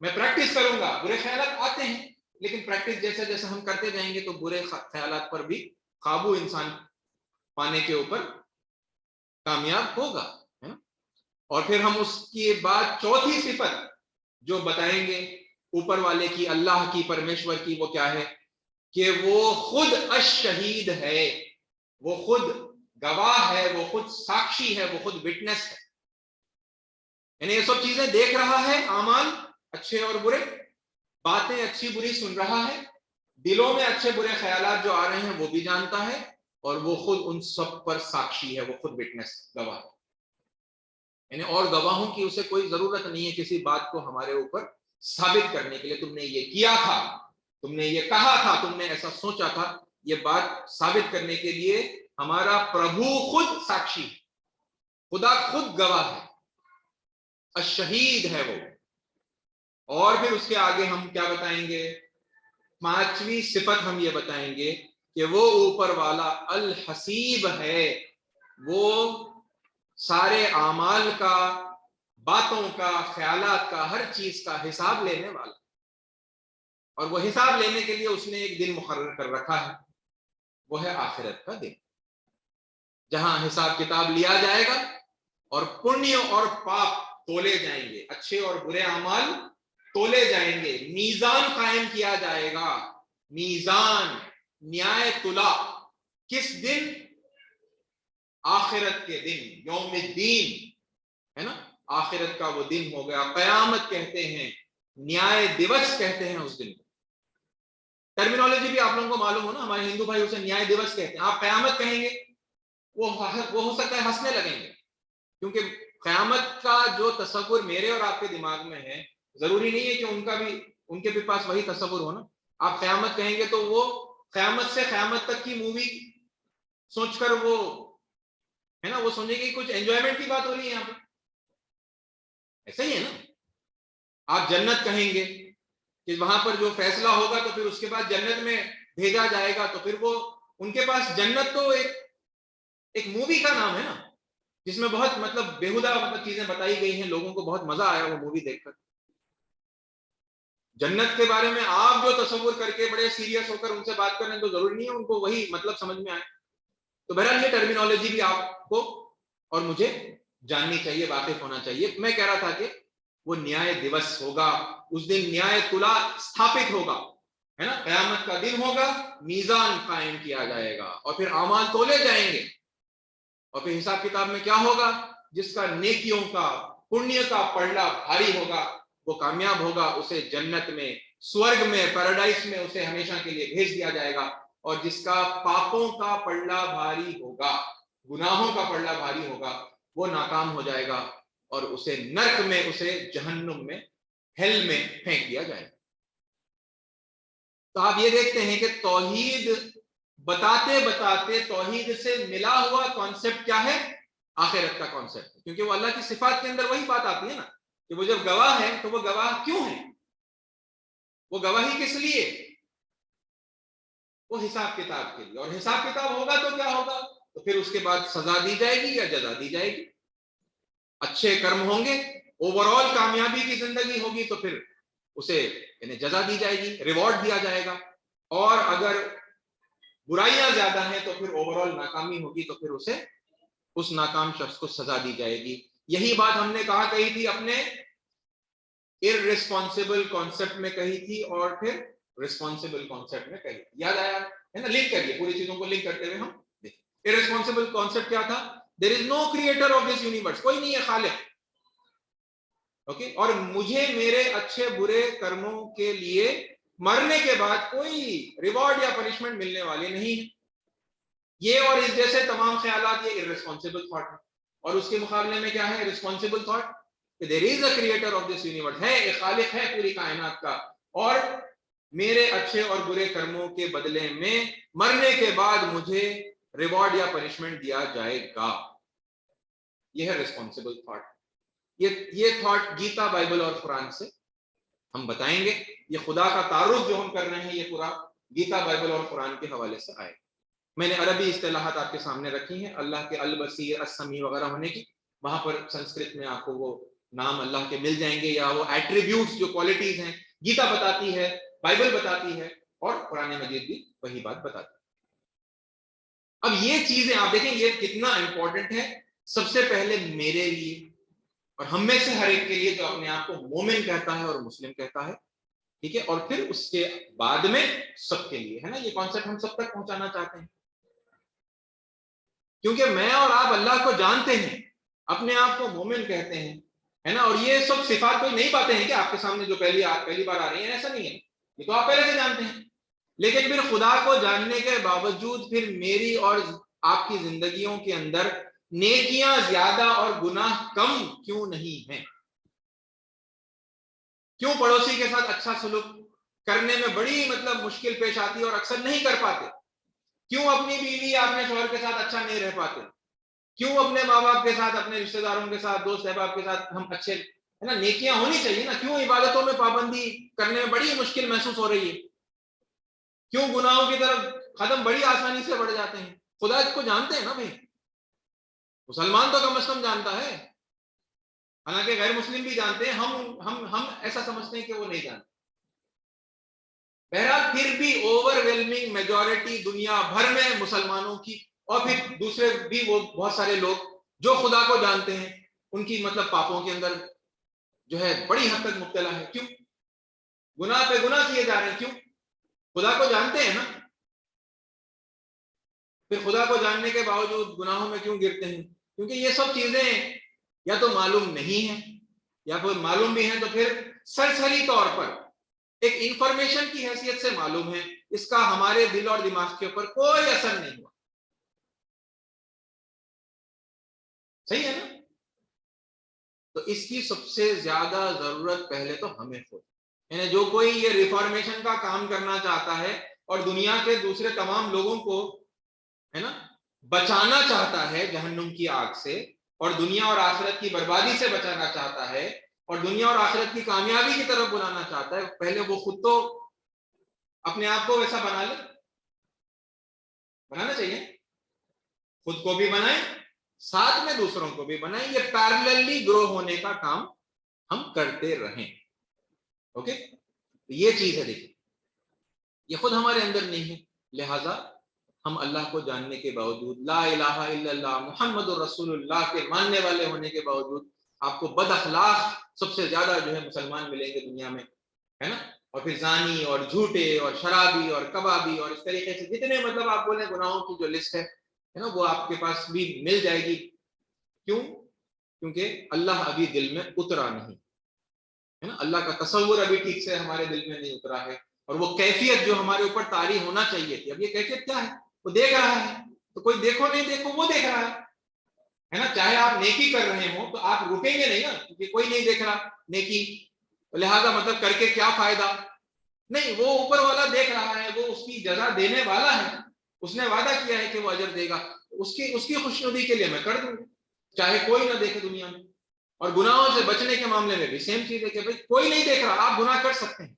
میں پریکٹس کروں گا. برے خیالات آتے ہیں لیکن پریکٹس جیسے جیسے ہم کرتے جائیں گے تو برے خیالات پر بھی قابو انسان پانے کے اوپر کامیاب ہوگا، ہے نا؟ اور پھر ہم اس کی بعد چوتھی صفت جو بتائیں گے اوپر والے کی، اللہ کی، پرمیشور کی، وہ کیا ہے کہ وہ خود الشہید ہے، وہ خود گواہ ہے، وہ خود ساکشی ہے، وہ خود وٹنس ہے. یعنی یہ سب چیزیں دیکھ رہا ہے، اعمال اچھے اور برے، باتیں اچھی بری سن رہا ہے، دلوں میں اچھے برے خیالات جو آ رہے ہیں وہ بھی جانتا ہے، اور وہ خود ان سب پر ساکشی ہے، وہ خود وٹنس گواہ. یعنی اور گواہوں کی اسے کوئی ضرورت نہیں ہے کسی بات کو ہمارے اوپر ثابت کرنے کے لیے. تم نے یہ کیا تھا، تم نے یہ کہا تھا، تم نے ایسا سوچا تھا، یہ بات ثابت کرنے کے لیے ہمارا پربھو خود ساکشی ہے، خدا خود گواہ ہے، الشہید ہے وہ. اور پھر اس کے آگے ہم کیا بتائیں گے؟ پانچویں صفت ہم یہ بتائیں گے کہ وہ اوپر والا الحسیب ہے، وہ سارے اعمال کا، باتوں کا، خیالات کا، ہر چیز کا حساب لینے والا. اور وہ حساب لینے کے لیے اس نے ایک دن مقرر کر رکھا ہے، وہ ہے آخرت کا دن، جہاں حساب کتاب لیا جائے گا اور پنیہ اور پاپ تولے جائیں گے، اچھے اور برے اعمال تولے جائیں گے، میزان قائم کیا جائے گا. میزان، نیائے تلا. کس دن؟ آخرت کے دن، یوم الدین، ہے نا؟ آخرت کا وہ دن ہو گیا. قیامت کہتے ہیں، نیائے دیوس کہتے ہیں اس دن کو. ٹرمینالوجی بھی آپ لوگوں کو معلوم ہو نا، ہمارے ہندو بھائی اسے نیائے دیوس کہتے ہیں. آپ قیامت کہیں گے وہ ہو سکتا ہے ہنسنے لگیں گے، کیونکہ قیامت کا جو تصور میرے اور آپ کے دماغ میں ہے، ضروری نہیں ہے کہ ان کا بھی، ان کے بھی پاس وہی تصور ہو نا. آپ قیامت کہیں گے تو وہ قیامت سے قیامت تک کی مووی سوچ کر وہ، ہے نا، وہ سمجھے گی کچھ انجوائمنٹ کی بات ہو رہی ہے یہاں پہ. ایسا ہی ہے نا. آپ جنت کہیں گے کہ وہاں پر جو فیصلہ ہوگا تو پھر اس کے بعد جنت میں بھیجا جائے گا، تو پھر وہ ان کے پاس جنت تو ایک مووی کا نام ہے نا، جس میں بہت مطلب بےہودہ مطلب چیزیں بتائی گئی ہیں. لوگوں کو بہت مزہ آیا وہ مووی دیکھ کر. جنت کے بارے میں آپ جو تصور کر کے بڑے سیریس ہو کر ان سے بات کریں تو ضروری نہیں ہے ان کو وہی مطلب سمجھ میں آئے. تو بہرحال یہ ٹرمینالوجی بھی آپ کو اور مجھے جاننی چاہیے، واقف ہونا چاہیے. میں کہہ رہا تھا کہ وہ نیائے دیوس ہوگا، اس دن نیائے تلا ستھاپت ہوگا، ہے نا. قیامت کا دن ہوگا، میزان قائم کیا جائے گا اور پھر اعمال تولے جائیں گے. اور پھر حساب کتاب میں کیا ہوگا؟ جس کا نیکیوں کا، پنیہ کا پلڑا بھاری ہوگا وہ کامیاب ہوگا، اسے جنت میں، سورگ میں، پیراڈائز میں اسے ہمیشہ کے لیے بھیج دیا جائے گا. اور جس کا پاپوں کا پلڑا بھاری ہوگا، گناہوں کا پلڑا بھاری ہوگا، وہ ناکام ہو جائے گا اور اسے نرک میں، اسے جہنم میں، ہیل میں پھینک دیا جائے گا. تو آپ یہ دیکھتے ہیں کہ توحید بتاتے بتاتے توحید سے ملا ہوا کانسیپٹ کیا ہے؟ آخرت کا کانسیپٹ. کیونکہ وہ اللہ کی صفات کے اندر وہی بات آتی ہے نا کہ وہ جب گواہ ہے تو وہ گواہ کیوں ہے؟ وہ گواہی کس لیے؟ وہ حساب کتاب کے لیے. اور حساب کتاب ہوگا تو کیا ہوگا؟ تو پھر اس کے بعد سزا دی جائے گی یا جزا دی جائے گی. اچھے کرم ہوں گے، اوور آل کامیابی کی زندگی ہوگی، تو پھر اسے یعنی جزا دی جائے گی، ریوارڈ دیا جائے گا. اور اگر برائیاں زیادہ ہیں تو پھر اوور آل ناکامی ہوگی، تو پھر اسے، اس ناکام شخص کو سزا دی جائے گی. یہی بات ہم نے کہا کہی تھی اپنے ارریسپانسبل کانسیپٹ میں کہی تھی، اور پھر ریسپانسبل کانسیپٹ میں کہی تھی. یاد آیا ہے نا؟ لنک کریے، پوری چیزوں کو لنک کرتے ہوئے ہم دیکھیں. ارریسپانسبل کانسیپٹ کیا تھا؟ دیر از نو کریٹر آف دس یونیورس، کوئی نہیں ہے خالق. اوکے. اور مجھے میرے اچھے برے کرموں کے لیے مرنے کے بعد کوئی ریوارڈ یا پنشمنٹ ملنے والی نہیں ہے. یہ اور اس جیسے تمام خیالات یہ ارریسپانسبل تھاٹ ہے. اور اس کے مقابلے میں کیا ہے ریسپانسبل تھاٹ؟ کہ there is a creator of this universe, ہے ایک خالق ہے پوری کائنات کا، اور میرے اچھے اور برے کرموں کے بدلے میں مرنے کے بعد مجھے ریوارڈ یا پنشمنٹ دیا جائے گا. یہ ہے ریسپانسبل تھاٹ. یہ تھاٹ گیتا، بائبل اور قرآن سے ہم بتائیں گے. یہ خدا کا تعارف جو ہم کر رہے ہیں یہ پورا گیتا، بائبل اور قرآن کے حوالے سے آئے. میں نے عربی اصطلاحات آپ کے سامنے رکھی ہیں، اللہ کے البصیر، السمیع وغیرہ ہونے کی. وہاں پر سنسکرت میں آپ کو وہ نام اللہ کے مل جائیں گے، یا وہ ایٹریبیوٹس جو کوالٹیز ہیں. گیتا بتاتی ہے بائبل بتاتی ہے اور قرآن مجید بھی وہی بات بتاتی ہے۔ اب یہ چیزیں آپ دیکھیں یہ کتنا امپورٹنٹ ہے، سب سے پہلے میرے لیے اور ہم میں سے ہر ایک کے لیے جو اپنے آپ کو مومن کہتا ہے اور مسلم کہتا ہے، ٹھیک ہے، اور پھر اس کے بعد میں سب کے لیے، ہے نا، یہ کانسیپٹ ہم سب تک پہنچانا چاہتے ہیں، کیونکہ میں اور آپ اللہ کو جانتے ہیں، اپنے آپ کو مومن کہتے ہیں، ہے نا، اور یہ سب صفات کوئی نئی باتیں ہیں کہ آپ کے سامنے جو پہلی بار آ رہی ہیں، ایسا نہیں ہے، یہ تو آپ پہلے سے جانتے ہیں، لیکن پھر خدا کو جاننے کے باوجود پھر میری اور آپ کی زندگیوں کے اندر نیکیاں زیادہ اور گناہ کم کیوں نہیں ہیں؟ کیوں پڑوسی کے ساتھ اچھا سلوک کرنے میں بڑی مشکل پیش آتی ہے اور اکثر نہیں کر پاتے؟ کیوں اپنی بیوی یا اپنے شوہر کے ساتھ اچھا نہیں رہ پاتے؟ کیوں اپنے ماں باپ کے ساتھ، اپنے رشتہ داروں کے ساتھ، دوست احباب کے ساتھ ہم اچھے، ہے نا، نیکیاں ہونی چاہیے نا، کیوں عبادتوں میں پابندی کرنے میں بڑی مشکل محسوس ہو رہی ہے؟ کیوں گناہوں کی طرف قدم بڑی آسانی سے بڑھ جاتے ہیں؟ خدا اس کو جانتے ہیں نا بھائی، مسلمان تو کم از کم جانتا ہے، حالانکہ غیر مسلم بھی جانتے ہیں، ہم ایسا سمجھتے ہیں کہ وہ نہیں جانتے۔ بہرحال پھر بھی اوور ویلمنگ میجورٹی دنیا بھر میں مسلمانوں کی، اور پھر دوسرے بھی وہ بہت سارے لوگ جو خدا کو جانتے ہیں، ان کی پاپوں کے اندر جو ہے بڑی حد تک مبتلا ہے۔ کیوں؟ گناہ پہ گناہ کیے جا رہے ہیں، کیوں؟ خدا کو جانتے ہیں نا، پھر خدا کو جاننے کے باوجود گناہوں میں کیوں گرتے ہیں؟ کیونکہ یہ سب چیزیں یا تو معلوم نہیں ہیں، یا پھر معلوم بھی ہیں تو پھر سرسری طور پر ایک انفارمیشن کی حیثیت سے معلوم ہے، اس کا ہمارے دل اور دماغ کے اوپر کوئی اثر نہیں ہوا۔ صحیح ہے نا؟ تو اس کی سب سے زیادہ ضرورت پہلے تو ہمیں خود، یعنی جو کوئی یہ ریفارمیشن کا کام کرنا چاہتا ہے اور دنیا کے دوسرے تمام لوگوں کو، ہے نا، بچانا چاہتا ہے جہنم کی آگ سے، اور دنیا اور آخرت کی بربادی سے بچانا چاہتا ہے، اور دنیا اور آخرت کی کامیابی کی طرف بلانا چاہتا ہے، پہلے وہ خود تو اپنے آپ کو ویسا بنانا چاہیے، خود کو بھی بنائیں، ساتھ میں دوسروں کو بھی بنائیں، یہ پیرللی گرو ہونے کا کام ہم کرتے رہیں۔ اوکے، یہ چیز ہے، دیکھیں یہ خود ہمارے اندر نہیں ہے، لہذا ہم اللہ کو جاننے کے باوجود، لا الہ الا اللہ محمد الرسول اللہ کے ماننے والے ہونے کے باوجود، آپ کو بد اخلاق سب سے زیادہ جو ہے مسلمان ملیں گے دنیا میں، ہے نا، اور پھر زانی اور جھوٹے اور شرابی اور کبابی اور اس طریقے سے جتنے آپ بولیں گناہوں کی جو لسٹ ہے نا، وہ آپ کے پاس بھی مل جائے گی۔ کیوں؟ کیونکہ اللہ ابھی دل میں اترا نہیں ہے نا، اللہ کا تصور ابھی ٹھیک سے ہمارے دل میں نہیں اترا ہے، اور وہ کیفیت جو ہمارے اوپر طاری ہونا چاہیے تھی، اب یہ کیفیت کیا ہے؟ وہ دیکھ رہا ہے، تو کوئی دیکھو نہیں دیکھو وہ دیکھ رہا ہے نا، چاہے آپ نیکی کر رہے ہوں تو آپ رکیں گے نہیں نا، کیونکہ کوئی نہیں دیکھ رہا نیکی، لہذا کر کے کیا فائدہ؟ نہیں، وہ اوپر والا دیکھ رہا ہے، وہ اس کی جزا دینے والا ہے، اس نے وعدہ کیا ہے کہ وہ اجر دے گا، اس کی خوشنودی کے لیے میں کر دوں چاہے کوئی نہ دیکھے دنیا میں۔ اور گناہوں سے بچنے کے معاملے میں بھی سیم چیز ہے کہ بھائی کوئی نہیں دیکھ رہا، آپ گناہ کر سکتے ہیں،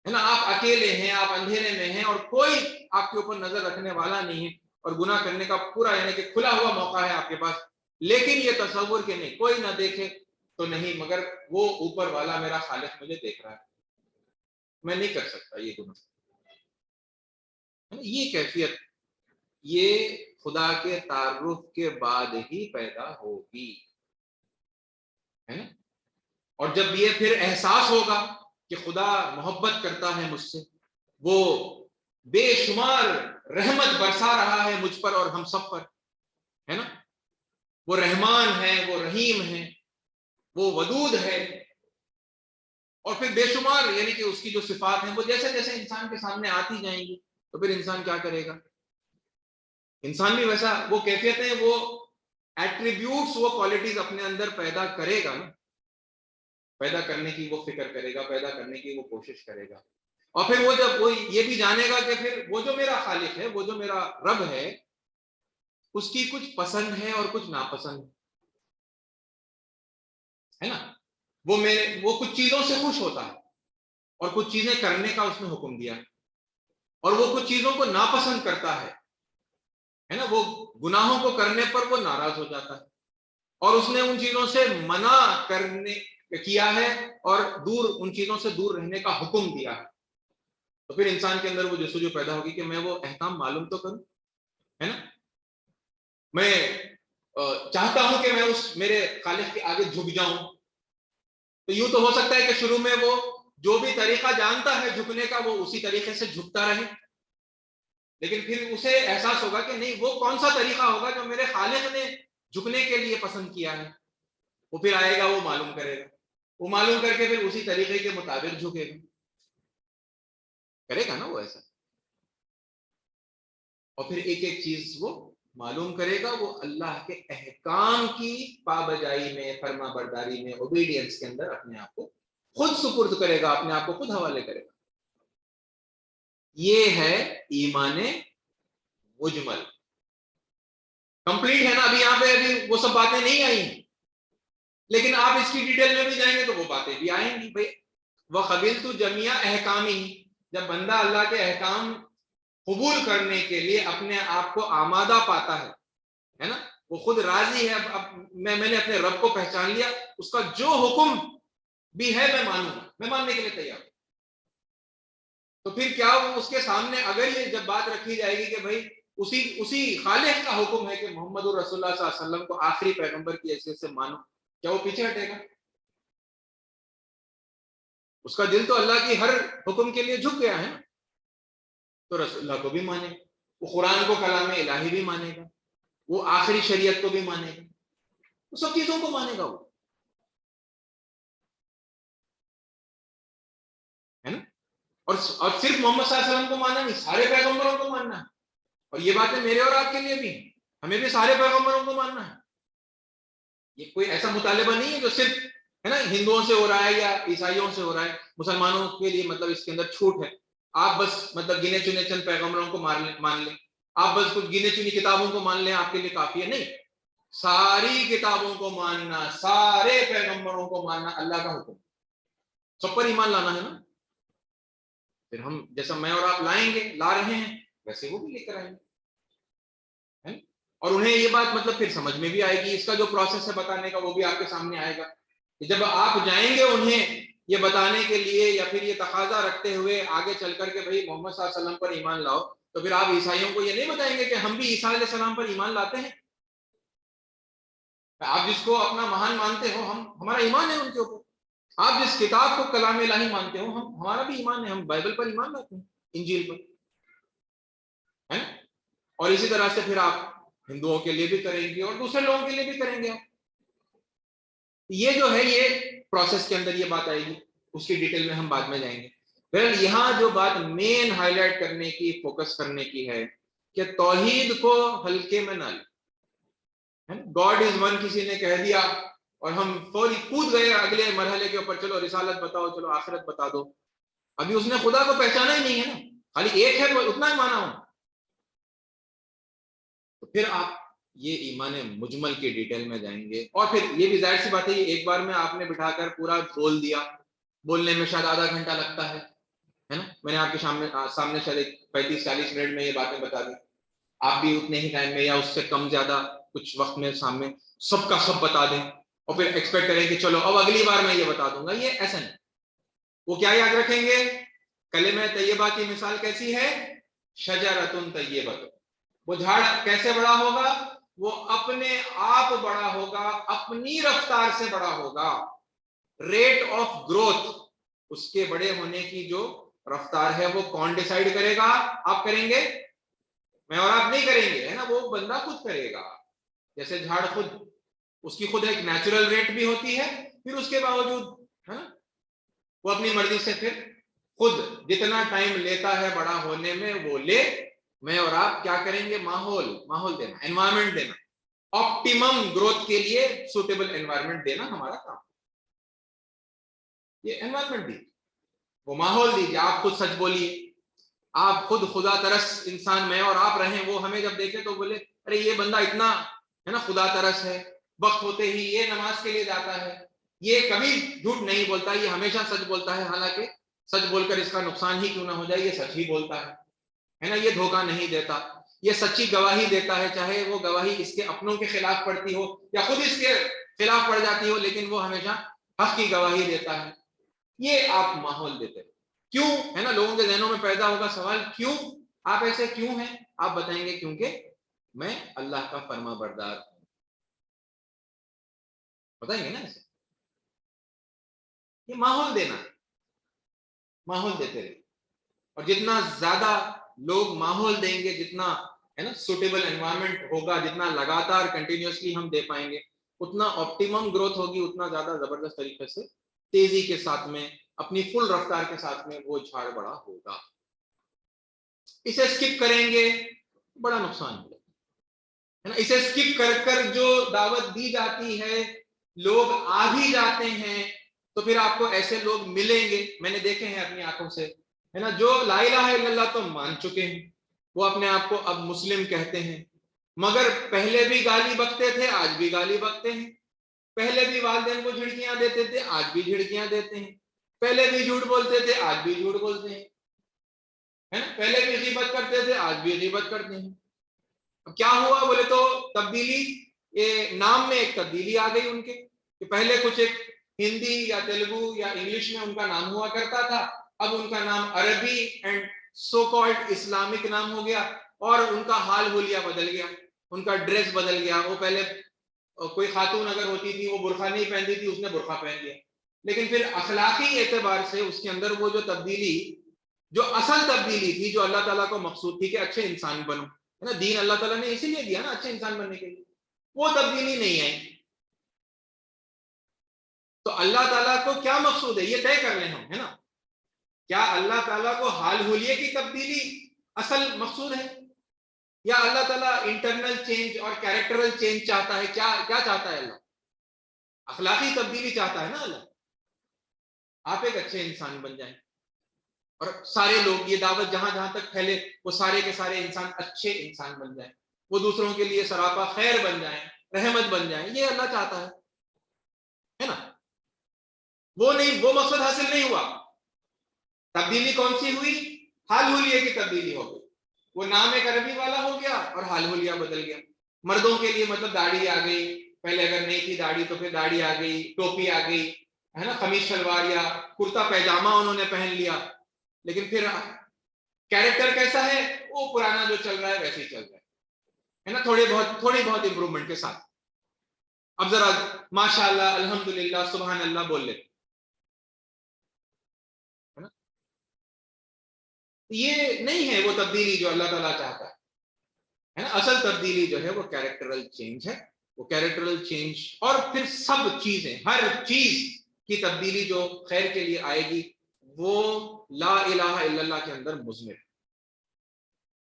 ہے نا، آپ اکیلے ہیں، آپ اندھیرے میں ہیں، اور کوئی آپ کے اوپر نظر رکھنے والا نہیں ہے، اور گناہ کرنے کا پورا یعنی کہ کھلا ہوا موقع ہے آپ کے پاس، لیکن یہ تصور کہ نہیں کوئی نہ دیکھے تو نہیں، مگر وہ اوپر والا میرا خالق مجھے دیکھ رہا ہے، میں نہیں کر سکتا یہ گناہ، یہ کیفیت یہ خدا کے تعارف کے بعد ہی پیدا ہوگی، ہے نا، اور جب یہ پھر احساس ہوگا کہ خدا محبت کرتا ہے مجھ سے، وہ بے شمار رحمت برسا رہا ہے مجھ پر اور ہم سب پر، ہے نا، وہ رحمان ہے، وہ رحیم ہے، وہ ودود ہے، اور پھر بے شمار یعنی کہ اس کی جو صفات ہیں وہ جیسے جیسے انسان کے سامنے آتی جائیں گی، تو پھر انسان کیا کرے گا؟ انسان بھی ویسا وہ کیفیتیں، وہ ایٹریبیوٹس، وہ کوالٹیز اپنے اندر پیدا کرے گا نا، پیدا کرنے کی وہ فکر کرے گا، پیدا کرنے کی وہ کوشش کرے گا، اور پھر وہ جب وہ یہ بھی جانے گا کہ پھر وہ جو میرا خالق ہے، وہ جو میرا رب ہے، اس کی کچھ پسند ہے اور کچھ ناپسند ہے نا، وہ کچھ چیزوں سے خوش ہوتا ہے اور کچھ چیزیں کرنے کا اس نے حکم دیا ہے، اور وہ کچھ چیزوں کو ناپسند کرتا ہے نا، وہ گناہوں کو کرنے پر وہ ناراض ہو جاتا ہے، اور اس نے ان چیزوں سے منع کرنے کیا ہے اور ان چیزوں سے دور رہنے کا حکم دیا ہے، تو پھر انسان کے اندر وہ جستجو پیدا ہوگی کہ میں وہ احکام معلوم تو کروں، ہے نا، میں چاہتا ہوں کہ میں اس میرے خالق کے آگے جھک جاؤں. تو یوں تو ہو سکتا ہے کہ شروع میں وہ جو بھی طریقہ جانتا ہے جھکنے کا وہ اسی طریقے سے جھکتا رہے، لیکن پھر اسے احساس ہوگا کہ نہیں، وہ کون سا طریقہ ہوگا جو میرے خالق نے جھکنے کے لیے پسند کیا ہے. وہ پھر آئے گا، وہ معلوم کرے گا، وہ معلوم کر کے پھر اسی طریقے کے مطابق جھکے گا، کرے گا نا وہ ایسا. اور پھر ایک ایک چیز وہ معلوم کرے گا، وہ اللہ کے احکام کی پابجائی میں، فرما برداری میں، اوبیڈینس کے اندر اپنے آپ کو خود سپرد کرے گا، اپنے آپ کو خود حوالے کرے گا. یہ ہے ایمان مجمل. کمپلیٹ ہے نا، ابھی یہاں پہ ابھی وہ سب باتیں نہیں آئی ہیں، لیکن آپ اس کی ڈیٹیل میں بھی جائیں گے تو وہ باتیں بھی آئیں گی. بھائی وَقَبِلْتُ جَمِيعَ أَحْكَامِهِ، جب بندہ اللہ کے احکام قبول کرنے کے لیے اپنے آپ کو آمادہ پاتا ہے نا، وہ خود راضی ہے، اب میں نے اپنے رب کو پہچان لیا، اس کا جو حکم بھی ہے میں مانوں گا، میں ماننے کے لیے تیار ہوں. تو پھر کیا وہ اس کے سامنے اگر یہ جب بات رکھی جائے گی کہ بھائی اسی خالق کا حکم ہے کہ محمد رسول اللہ صلی اللہ علیہ وسلم کو آخری پیغمبر کی حیثیت سے مانو، کیا وہ پیچھے ہٹے گا؟ اس کا دل تو اللہ کی ہر حکم کے لیے جھک گیا ہے نا. تو رسول اللہ کو بھی مانے گا، وہ قرآن کو کلام الہی بھی مانے گا، وہ آخری شریعت کو بھی مانے گا، وہ سب چیزوں کو مانے گا وہ، ہے نا. اور صرف محمد صلی اللہ علیہ وسلم کو ماننا نہیں، سارے پیغمبروں کو ماننا ہے. اور یہ باتیں میرے اور آپ کے لیے بھی ہیں، ہمیں بھی سارے پیغمبروں کو ماننا ہے. یہ کوئی ایسا مطالبہ نہیں ہے جو صرف ہے نا ہندوؤں سے ہو رہا ہے یا عیسائیوں سے ہو رہا ہے. مسلمانوں کے لیے مطلب اس کے اندر چھوٹ ہے، آپ بس مطلب گنے چنے چند پیغمبروں کو مان لیں، آپ بس کچھ گنے چنی کتابوں کو مان لیں، آپ کے لیے کافی ہے. نہیں، ساری کتابوں کو ماننا، سارے پیغمبروں کو ماننا اللہ کا حکم، سب پر ایمان لانا ہے نا. پھر ہم جیسا میں اور آپ لائیں گے، لا رہے ہیں، ویسے وہ بھی لے کر آئیں گے، اور انہیں یہ بات مطلب پھر سمجھ میں بھی آئے گی. اس کا جو پروسیس ہے بتانے کا وہ بھی آپ کے سامنے آئے گا. جب آپ جائیں گے انہیں یہ بتانے کے لیے یا پھر یہ تقاضا رکھتے ہوئے آگے چل کر کے بھائی محمد صلی اللہ علیہ وسلم پر ایمان لاؤ، تو پھر آپ عیسائیوں کو یہ نہیں بتائیں گے کہ ہم بھی عیسیٰ علیہ السلام پر ایمان لاتے ہیں. آپ جس کو اپنا مہان مانتے ہو، ہمارا ایمان ہے ان کے اوپر. آپ جس کتاب کو کلام الہی مانتے ہو، ہمارا بھی ایمان ہے، ہم بائبل پر ایمان لاتے ہیں، انجیل پر، ہے. اور اسی طرح سے پھر آپ ہندوؤں کے لیے بھی کریں گے اور دوسرے لوگوں کے لیے بھی کریں گے. یہ جو ہے یہ پروسیس کے اندر یہ بات آئے گی، اس کی ڈیٹیل میں ہم بعد میں جائیں گے. پھر یہاں جو بات مین ہائی لائٹ کرنے کی، فوکس کرنے کی ہے کہ توحید کو ہلکے میں نہ لیں. گاڈ از ون کسی نے کہہ دیا اور ہم فوری کود گئے اگلے مرحلے کے اوپر، چلو رسالت بتاؤ، چلو آخرت بتا دو. ابھی اس نے خدا کو پہچانا ہی نہیں ہے نا، خالی ایک ہے تو اتنا ہی مانا ہوں. تو پھر آپ یہ ایمان مجمل کی ڈیٹیل میں جائیں گے. اور پھر یہ بھی ظاہر سی بات ہے، ایک بار میں آپ نے بٹھا کر پورا بول دیا، بولنے میں شاید آدھا گھنٹہ لگتا ہے نا. میں نے آپ کے سامنے شاید 35-40 منٹ میں یہ باتیں بتا دی، آپ بھی اتنے ہی ٹائم میں یا اس سے کم زیادہ کچھ وقت میں سامنے سب کا سب بتا دیں اور پھر ایکسپیکٹ کریں کہ چلو اب اگلی بار میں یہ بتا دوں گا. یہ ایسا نہیں. وہ کیا یاد رکھیں گے؟ کلمہ طیبہ کی مثال کیسی ہے؟ شجرۃ طیبہ. وہ جھاڑ کیسے بڑا ہوگا؟ وہ اپنے آپ بڑا ہوگا، اپنی رفتار سے بڑا ہوگا. ریٹ آف گروتھ، اس کے بڑے ہونے کی جو رفتار ہے وہ کون ڈیسائیڈ کرے گا؟ آپ کریں گے؟ میں اور آپ نہیں کریں گے، ہے نا، وہ بندہ خود کرے گا. جیسے جھاڑ خود، اس کی خود ایک نیچرل ریٹ بھی ہوتی ہے، پھر اس کے باوجود ہے نا وہ اپنی مرضی سے پھر خود جتنا ٹائم لیتا ہے بڑا ہونے میں وہ لے. میں اور آپ کیا کریں گے؟ ماحول دینا، انوائرمنٹ دینا، آپٹیمم گروتھ کے لیے سوٹیبل انوائرمنٹ دینا ہمارا کام. یہ انوائرمنٹ دی، وہ ماحول دیجیے. آپ خود سچ بولیے، آپ خود خدا ترس انسان میں اور آپ رہیں، وہ ہمیں جب دیکھے تو بولے ارے یہ بندہ اتنا ہے نا خدا ترس ہے، وقت ہوتے ہی یہ نماز کے لیے جاتا ہے، یہ کبھی جھوٹ نہیں بولتا، یہ ہمیشہ سچ بولتا ہے، حالانکہ سچ بول کر اس کا نقصان ہی کیوں نہ ہو جائے، یہ سچ ہی بولتا ہے نا، یہ دھوکہ نہیں دیتا، یہ سچی گواہی دیتا ہے، چاہے وہ گواہی اس کے اپنوں کے خلاف پڑتی ہو یا خود اس کے خلاف پڑ جاتی ہو، لیکن وہ ہمیشہ حق کی گواہی دیتا ہے. یہ آپ ماحول دیتے ہیں. کیوں ہے نا، لوگوں کے ذہنوں میں پیدا ہوگا سوال کیوں آپ ایسے کیوں ہیں، آپ بتائیں گے کیونکہ میں اللہ کا فرما بردار ہوں، بتائیں گے نا ایسے. یہ ماحول دینا، ماحول دیتے رہے، اور جتنا زیادہ لوگ ماحول دیں گے، جتنا ہے نا سوٹیبل انوائرمنٹ ہوگا، جتنا لگاتار کنٹینیوسلی ہم دے پائیں گے، اتنا آپٹیمم گروتھ ہوگی، اتنا زیادہ زبردست طریقے سے تیزی کے ساتھ میں اپنی فل رفتار کے ساتھ میں وہ جھاڑ بڑا ہوگا. اسے اسکپ کریں گے بڑا نقصان ہوگا، ہے نا. اسے اسکپ کر کر جو دعوت دی جاتی ہے لوگ آ بھی جاتے ہیں، تو پھر آپ کو ایسے لوگ ملیں گے، میں نے دیکھے ہیں اپنی آنکھوں سے، ہے نا، جو لا الہ الا اللہ تو مان چکے ہیں، وہ اپنے آپ کو اب مسلم کہتے ہیں، مگر پہلے بھی گالی بکتے تھے، آج بھی گالی بکتے ہیں، پہلے بھی والدین کو جھڑکیاں دیتے تھے، آج بھی جھڑکیاں دیتے ہیں، پہلے بھی جھوٹ بولتے تھے، آج بھی جھوٹ بولتے ہیں، ہے نا، پہلے بھی غیبت کرتے تھے، آج بھی غیبت کرتے ہیں. اب کیا ہوا بولے تو تبدیلی، یہ نام میں ایک تبدیلی آ گئی ان کے، کہ پہلے کچھ ایک ہندی یا تیلگو یا انگلش میں ان کا نام ہوا کرتا تھا، اب ان کا نام عربی اینڈ سو کالڈ اسلامک نام ہو گیا، اور ان کا حال حلیہ بدل گیا، ان کا ڈریس بدل گیا. وہ پہلے کوئی خاتون اگر ہوتی تھی وہ برقع نہیں پہنتی تھی، اس نے برقع پہن لیا، لیکن پھر اخلاقی اعتبار سے اس کے اندر وہ جو تبدیلی، جو اصل تبدیلی تھی، جو اللہ تعالیٰ کو مقصود تھی کہ اچھے انسان بنو، ہے نا، دین اللہ تعالیٰ نے اسی لیے دیا نا اچھے انسان بننے کے لیے، وہ تبدیلی نہیں آئی. تو اللہ تعالیٰ کو کیا مقصود ہے یہ طے کر لیں ہم، ہے نا. کیا اللہ تعالیٰ کو حال حلیے کی تبدیلی اصل مقصود ہے، یا اللہ تعالیٰ انٹرنل چینج اور کیریکٹرل چینج چاہتا ہے؟ کیا چاہتا ہے اللہ؟ اخلاقی تبدیلی چاہتا ہے نا اللہ. آپ ایک اچھے انسان بن جائیں، اور سارے لوگ، یہ دعوت جہاں جہاں تک پھیلے، وہ سارے کے سارے انسان اچھے انسان بن جائیں، وہ دوسروں کے لیے سراپا خیر بن جائیں، رحمت بن جائیں، یہ اللہ چاہتا ہے نا. وہ نہیں، وہ مقصد حاصل نہیں ہوا. تبدیلی کون سی ہوئی؟ حال حلیے کی تبدیلی ہو گئی. وہ نام ایک عربی والا ہو گیا اور حال حلیہ بدل گیا. مردوں کے لیے مطلب داڑھی آ گئی، پہلے اگر نہیں تھی داڑھی تو پھر داڑھی آ گئی، ٹوپی آ گئی، ہے نا، قمیص شلوار یا کرتا پیجامہ انہوں نے پہن لیا. لیکن پھر کیریکٹر کیسا ہے؟ وہ پرانا جو چل رہا ہے ویسے ہی چل رہا ہے نا، تھوڑی بہت امپروومنٹ کے ساتھ. اب ذرا ماشاء اللہ، الحمدللہ، سبحان اللہ بول لیتے. یہ نہیں ہے وہ تبدیلی جو اللہ تعالیٰ چاہتا ہے نا. اصل تبدیلی جو ہے وہ کیریکٹرل چینج ہے، وہ کیریکٹرل چینج، اور پھر سب چیزیں، ہر چیز کی تبدیلی جو خیر کے لیے آئے گی وہ لا الہ الا اللہ کے اندر مضمر.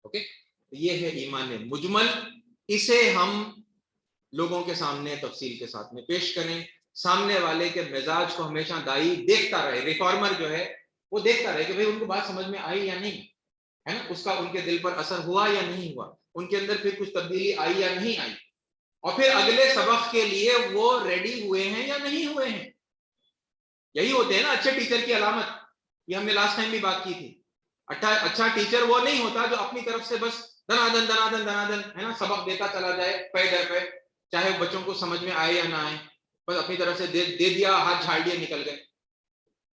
اوکے، یہ ہے ایمان مجمل. اسے ہم لوگوں کے سامنے تفصیل کے ساتھ میں پیش کریں، سامنے والے کے مزاج کو ہمیشہ دائی دیکھتا رہے. ریفارمر جو ہے وہ دیکھتا رہے کہ بھئی ان کو بات سمجھ میں آئی یا نہیں، ہے نا، اس کا ان کے دل پر اثر ہوا یا نہیں ہوا، ان کے اندر پھر کچھ تبدیلی آئی یا نہیں آئی، اور پھر اگلے سبق کے لیے وہ ریڈی ہوئے ہیں یا نہیں ہوئے ہیں. یہی ہوتے ہیں نا اچھے ٹیچر کی علامت. یہ ہم نے لاسٹ ٹائم بھی بات کی تھی. اچھا ٹیچر وہ نہیں ہوتا جو اپنی طرف سے بس دنادن ہے نا سبق دیتا چلا جائے پے در پے، چاہے بچوں کو سمجھ میں آئے یا نہ آئے، بس اپنی طرف سے دے دیا، ہاتھ جھاڑ دیا، نکل گئے.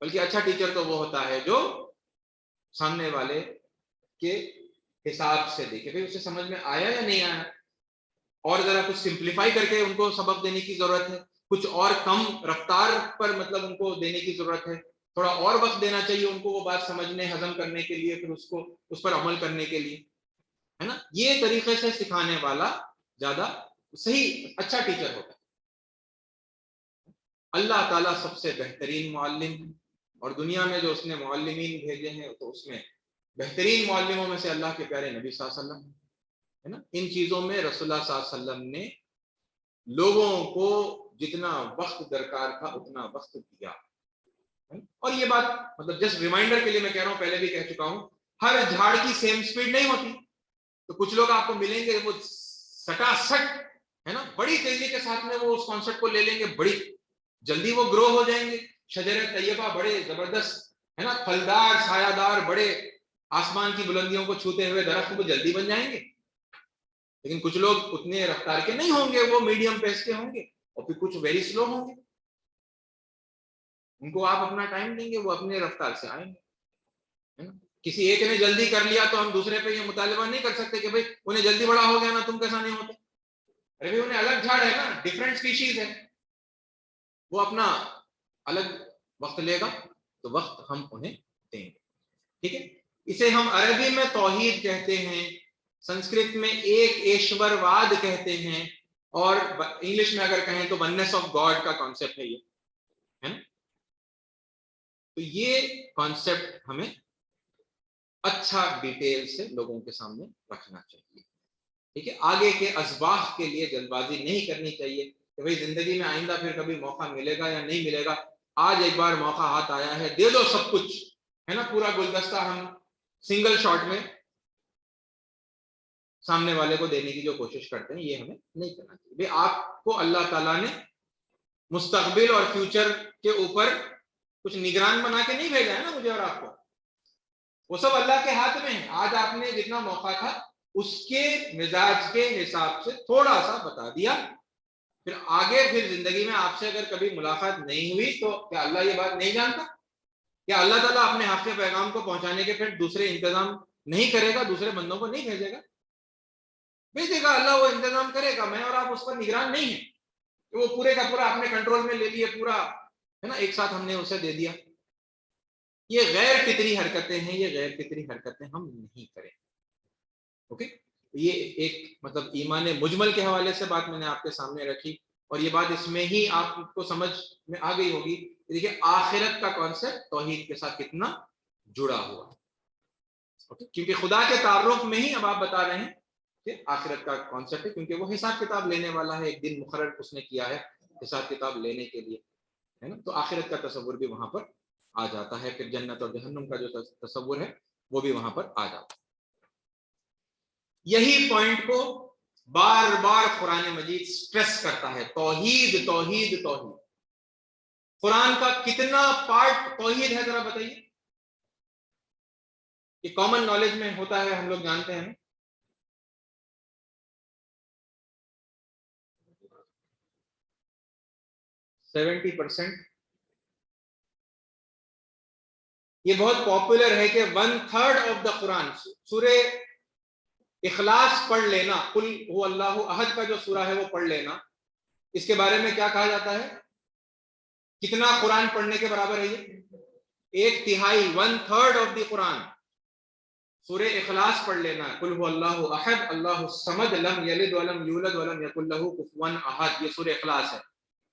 بلکہ اچھا ٹیچر تو وہ ہوتا ہے جو سامنے والے کے حساب سے دیکھے بھئی اسے سمجھ میں آیا یا نہیں آیا، اور ذرا کچھ سمپلیفائی کر کے ان کو سبق دینے کی ضرورت ہے، کچھ اور کم رفتار پر مطلب ان کو دینے کی ضرورت ہے، تھوڑا اور وقت دینا چاہیے ان کو وہ بات سمجھنے، ہضم کرنے کے لیے، پھر اس پر عمل کرنے کے لیے، ہے نا. یہ طریقے سے سکھانے والا زیادہ صحیح اچھا ٹیچر ہوتا ہے. اللہ تعالیٰ سب سے بہترین معلم ہے، اور دنیا میں جو اس نے معلمین بھیجے ہیں تو اس میں بہترین معلموں میں سے اللہ کے پیارے نبی صلی اللہ علیہ وسلم ہے نا. ان چیزوں میں رسول اللہ صلی اللہ علیہ وسلم نے لوگوں کو جتنا وقت درکار تھا اتنا وقت دیا. اور یہ بات مطلب جسٹ ریمائنڈر کے لیے میں کہہ رہا ہوں، پہلے بھی کہہ چکا ہوں، ہر جھاڑ کی سیم سپیڈ نہیں ہوتی. تو کچھ لوگ آپ کو ملیں گے وہ سٹا سٹ ہے نا بڑی تیزی کے ساتھ میں وہ اس کانسیپٹ کو لے لیں گے، بڑی جلدی وہ گرو ہو جائیں گے. شجر طیبہ بڑے زبردست ہے نا پھلدار سایہ دار بڑے آسمان کی بلندیوں کو چھوتے ہوئے درخت وہ جلدی بن جائیں گے. لیکن کچھ لوگ اتنے رفتار کے نہیں ہوں گے، وہ میڈیم پیس کے ہوں گے، اور پھر کچھ ویری سلو ہوں گے. ان کو آپ اپنا ٹائم دیں گے، وہ اپنے رفتار سے آئیں گے. کسی ایک نے جلدی کر لیا تو ہم دوسرے پہ یہ مطالبہ نہیں کر سکتے کہ بھائی انہیں جلدی بڑا ہو گیا نا، تم کیسا نہیں ہوتے. ارے بھائی انہیں الگ جھاڑ ہے نا، ڈفرینٹ اسپیشیز ہے، وہ اپنا الگ وقت لے گا تو وقت ہم انہیں دیں گے. ٹھیک ہے، اسے ہم عربی میں توحید کہتے ہیں، سنسکرت میں ایک ایشور واد کہتے ہیں، اور انگلش میں اگر کہیں تو وننس آف گاڈ کا کانسیپٹ ہے یہ، ہے نا. تو یہ کانسیپٹ ہمیں اچھا ڈیٹیل سے لوگوں کے سامنے رکھنا چاہیے. ٹھیک ہے، آگے کے اسباق کے لیے جلد بازی نہیں کرنی چاہیے کہ بھائی زندگی میں آئندہ پھر کبھی موقع ملے گا یا نہیں ملے گا، آج ایک بار موقع ہاتھ آیا ہے، دے دو سب کچھ، ہے نا، پورا گلدستہ ہم سنگل شاٹ میں سامنے والے کو دینے کی جو کوشش کرتے ہیں، یہ ہمیں نہیں کرنا چاہیے. بھائی آپ کو اللہ تعالیٰ نے مستقبل اور فیوچر کے اوپر کچھ نگران بنا کے نہیں بھیجا ہے نا مجھے اور آپ کو، وہ سب اللہ کے ہاتھ میں ہے. آج آپ نے جتنا موقع تھا اس کے مزاج کے حساب سے تھوڑا سا بتا دیا، پھر آگے پھر زندگی میں آپ سے اگر کبھی ملاقات نہیں ہوئی تو کیا اللہ یہ بات نہیں جانتا؟ کیا اللہ تعالیٰ اپنے حق کے پیغام کو پہنچانے کے پھر دوسرے انتظام نہیں کرے گا، دوسرے بندوں کو نہیں بھیجے گا؟ بھیجے گا، اللہ وہ انتظام کرے گا. میں اور آپ اس پر نگران نہیں ہیں کہ وہ پورے کا پورا اپنے کنٹرول میں لے لیے، پورا ہے نا ایک ساتھ ہم نے اسے دے دیا. یہ غیر فطری حرکتیں ہیں، یہ غیر فطری حرکتیں ہم نہیں کریں. اوکے، یہ ایک مطلب ایمان مجمل کے حوالے سے بات میں نے آپ کے سامنے رکھی، اور یہ بات اس میں ہی آپ کو سمجھ میں آ گئی ہوگی. دیکھیے آخرت کا کانسیپٹ توحید کے ساتھ کتنا جڑا ہوا ہے. اوکے، کیونکہ خدا کے تعارف میں ہی اب آپ بتا رہے ہیں کہ آخرت کا کانسیپٹ ہے، کیونکہ وہ حساب کتاب لینے والا ہے، ایک دن مقرر اس نے کیا ہے حساب کتاب لینے کے لیے، ہے نا. تو آخرت کا تصور بھی وہاں پر آ جاتا ہے، پھر جنت اور جہنم کا جو تصور ہے وہ بھی وہاں پر آ جاتا ہے. یہی پوائنٹ کو بار بار قرآن مجید سٹریس کرتا ہے، توحید توحید توحید. قرآن کا کتنا پارٹ توحید ہے ذرا بتائیے. یہ کامن نالج میں ہوتا ہے، ہم لوگ جانتے ہیں. 70%. یہ بہت پاپولر ہے کہ 1/3 آف دا قرآن، سورہ اخلاص پڑھ لینا، قل هو اللہ احد کا جو سورہ ہے وہ پڑھ لینا، اس کے بارے میں کیا کہا جاتا ہے؟ کتنا قرآن پڑھنے کے برابر ہے یہ؟ 1/3، 1/3 آف دی قرآن. سورہ اخلاص پڑھ لینا، قل هو اللہ احد اللہ الصمد لم یلد ولم یولد ولم یکن لہ کفوا احد، یہ سورہ اخلاص ہے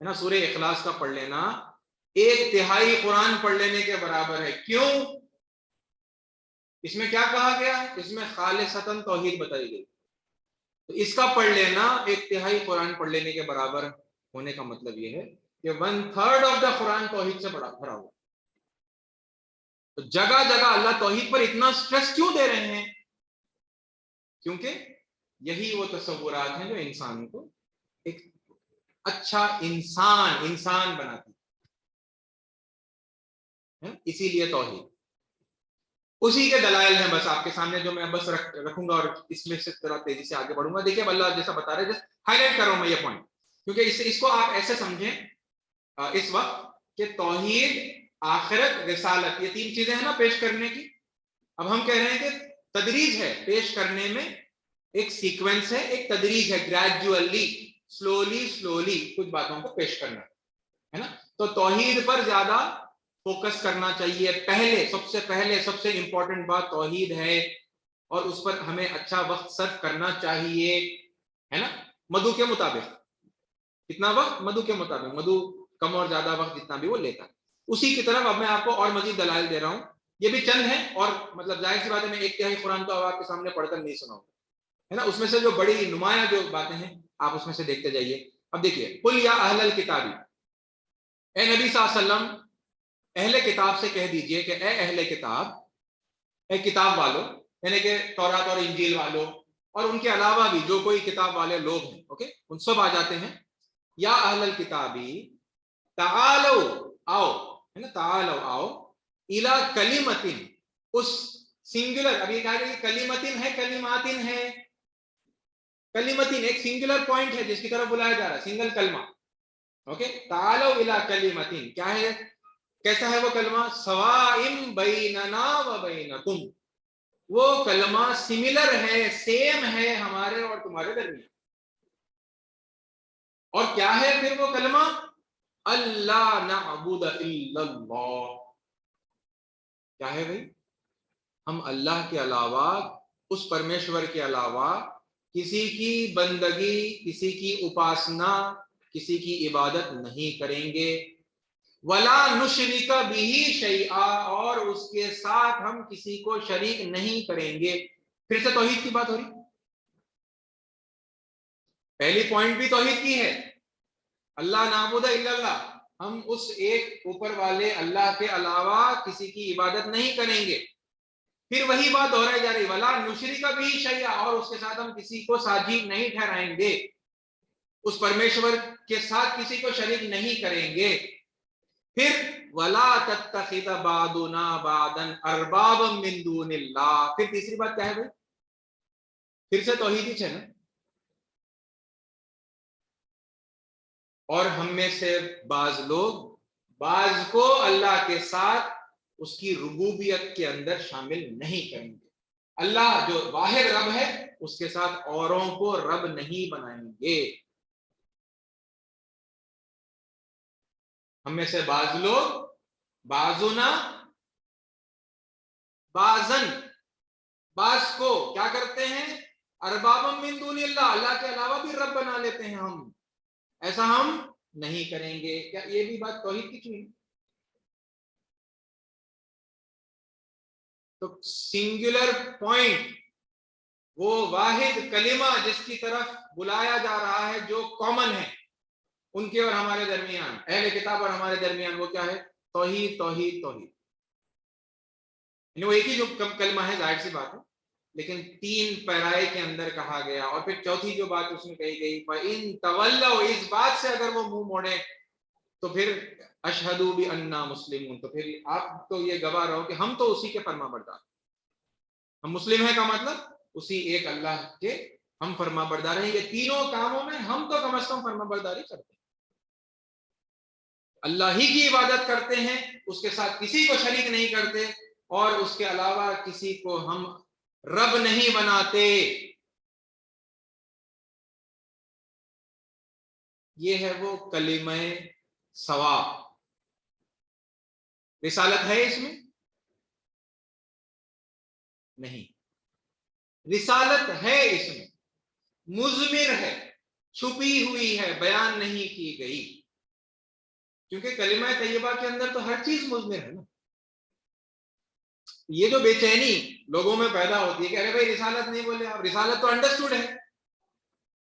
نا. سورہ اخلاص کا پڑھ لینا 1/3 قرآن پڑھ لینے کے برابر ہے. کیوں؟ اس میں کیا کہا گیا؟ اس میں خالصتاً توحید بتائی گئی. تو اس کا پڑھ لینا 1/3 قرآن پڑھ لینے کے برابر ہونے کا مطلب یہ ہے کہ 1/3 آف دا قرآن توحید سے بڑا بھرا ہوا. تو جگہ جگہ اللہ توحید پر اتنا سٹریس کیوں دے رہے ہیں؟ کیونکہ یہی وہ تصورات ہیں جو انسان کو ایک اچھا انسان بناتی ہے. اسی لیے توحید، اسی کے دلائل ہیں بس آپ کے سامنے جو میں بس رکھوں گا، اور اس میں سے ذرا تیزی سے آگے بڑھوں گا. دیکھیے اب اللہ جیسا بتا رہے ہیں، جیسے ہائی لائٹ کر رہا ہوں میں یہ پوائنٹ، کیونکہ اس کو آپ ایسے سمجھیں اس وقت کہ توحید، آخرت، رسالت، یہ 3 چیزیں ہیں نا پیش کرنے کی. اب ہم کہہ رہے ہیں کہ تدریج ہے پیش کرنے میں، ایک سیکوینس ہے، ایک تدریج ہے، گریجولی، سلولی کچھ باتوں کو پیش کرنا ہے نا. تو توحید پر زیادہ فوکس کرنا چاہیے. سب سے امپورٹنٹ بات توحید ہے، اور اس پر ہمیں اچھا وقت صرف کرنا چاہیے، ہے نا، مدو کے مطابق. کتنا وقت؟ مدو کے مطابق. مدو کم اور زیادہ وقت جتنا بھی وہ لیتا ہے. اسی کی طرف اب میں آپ کو اور مزید دلائل دے رہا ہوں. یہ بھی چند ہیں، اور مطلب ظاہر سی بات ہے میں 1/3 قرآن تو آپ کے سامنے پڑھ کر نہیں سناؤں، ہے نا. اس میں سے جو بڑی نمایاں جو باتیں ہیں آپ اس میں سے دیکھتے جائیے. اب دیکھیے، قل یا اہل الکتاب، اے نبی صلی اللہ علیہ وسلم اہل کتاب سے کہہ دیجئے کہ اے اہل کتاب، اے کتاب والو، یعنی کہ تورات اور انجیل والو، اور ان کے علاوہ بھی جو کوئی کتاب والے لوگ ہیں، اوکے، ان سب آ جاتے ہیں. یا اہل الکتابی تعالو، آؤ، ہے نا، تعالو آؤ، الی کلمتن، اس سنگولر، ابھی کہا کہ کلمتن ہے، کلماتن ہے. کلمتن ایک سنگولر پوائنٹ ہے جس کی طرف بلایا جا رہا ہے، سنگل کلمہ. اوکے، تعالو الی کلمتن، کیا ہے، کیسا ہے وہ کلمہ؟ سواء بیننا و بینکم، وہ کلمہ سملر ہے، سیم ہے ہمارے اور تمہارے درمیان. اور کیا ہے پھر وہ کلمہ؟ اللہ نعبد الا اللہ. کیا ہے بھائی؟ ہم اللہ کے علاوہ، اس پرمیشور کے علاوہ کسی کی بندگی، کسی کی اپاسنا، کسی کی عبادت نہیں کریں گے. ولا نشرک بہ شیئا، اور اس کے ساتھ ہم کسی کو شریک نہیں کریں گے. پھر سے توحید کی بات ہو رہی. پہلی پوائنٹ بھی توحید کی ہے، اللہ نعبد الا اللہ، ہم اس ایک اوپر والے اللہ کے علاوہ کسی کی عبادت نہیں کریں گے. پھر وہی بات دہرائی جا رہی، ولا نشرک بہ شیئا، اور اس کے ساتھ ہم کسی کو ساجی نہیں ٹھہرائیں گے، اس پرمیشور کے ساتھ کسی کو شریک نہیں کریں گے. پھر ولا تتخذ بعضنا بعضا اربابا من دون اللہ. پھر تیسری بات کیا ہے بھائی؟ پھر سے توحید ہی ہے نا. اور ہم میں سے بعض لوگ بعض کو اللہ کے ساتھ اس کی ربوبیت کے اندر شامل نہیں کریں گے. اللہ جو واحد رب ہے اس کے ساتھ اوروں کو رب نہیں بنائیں گے. ہم میں سے بعض لوگ بعضنا بعضن، بعض کو کیا کرتے ہیں؟ اربابا من دون اللہ، اللہ کے علاوہ بھی رب بنا لیتے ہیں. ہم ایسا ہم نہیں کریں گے. کیا یہ بھی بات توحید کی چیز؟ تو سنگولر پوائنٹ، وہ واحد کلمہ جس کی طرف بلایا جا رہا ہے، جو کامن ہے ان کے اور ہمارے درمیان، اہل کتاب اور ہمارے درمیان، وہ کیا ہے؟ توحید توحید توحید. یعنی وہ ایک ہی جو کلمہ ہے، ظاہر سی بات ہے، لیکن 3 پیرائے کے اندر کہا گیا. اور پھر چوتھی جو بات اس میں کہی گئی، فَإِن تَوَلَّوْا، اس بات سے اگر وہ منہ موڑے تو پھر اشہدوا بِأَنَّا مُسْلِمُونَ، تو پھر آپ تو یہ گواہ رہو کہ ہم تو اسی کے فرما بردار. ہم مسلم ہیں کا مطلب اسی ایک اللہ کے ہم فرما بردار ہیں. یہ تینوں کاموں میں ہم تو کم از کم فرما برداری کرتے ہیں، اللہ ہی کی عبادت کرتے ہیں، اس کے ساتھ کسی کو شریک نہیں کرتے، اور اس کے علاوہ کسی کو ہم رب نہیں بناتے. یہ ہے وہ کلمہ ثواب. رسالت ہے اس میں؟ نہیں. رسالت ہے اس میں، مضمر ہے، چھپی ہوئی ہے، بیان نہیں کی گئی. کیونکہ کلمہ طیبہ کے اندر تو ہر چیز مضمر ہے نا. یہ جو بے چینی لوگوں میں پیدا ہوتی ہے کہ ارے بھائی رسالت نہیں بولے آپ، رسالت تو انڈرسٹوڈ ہے.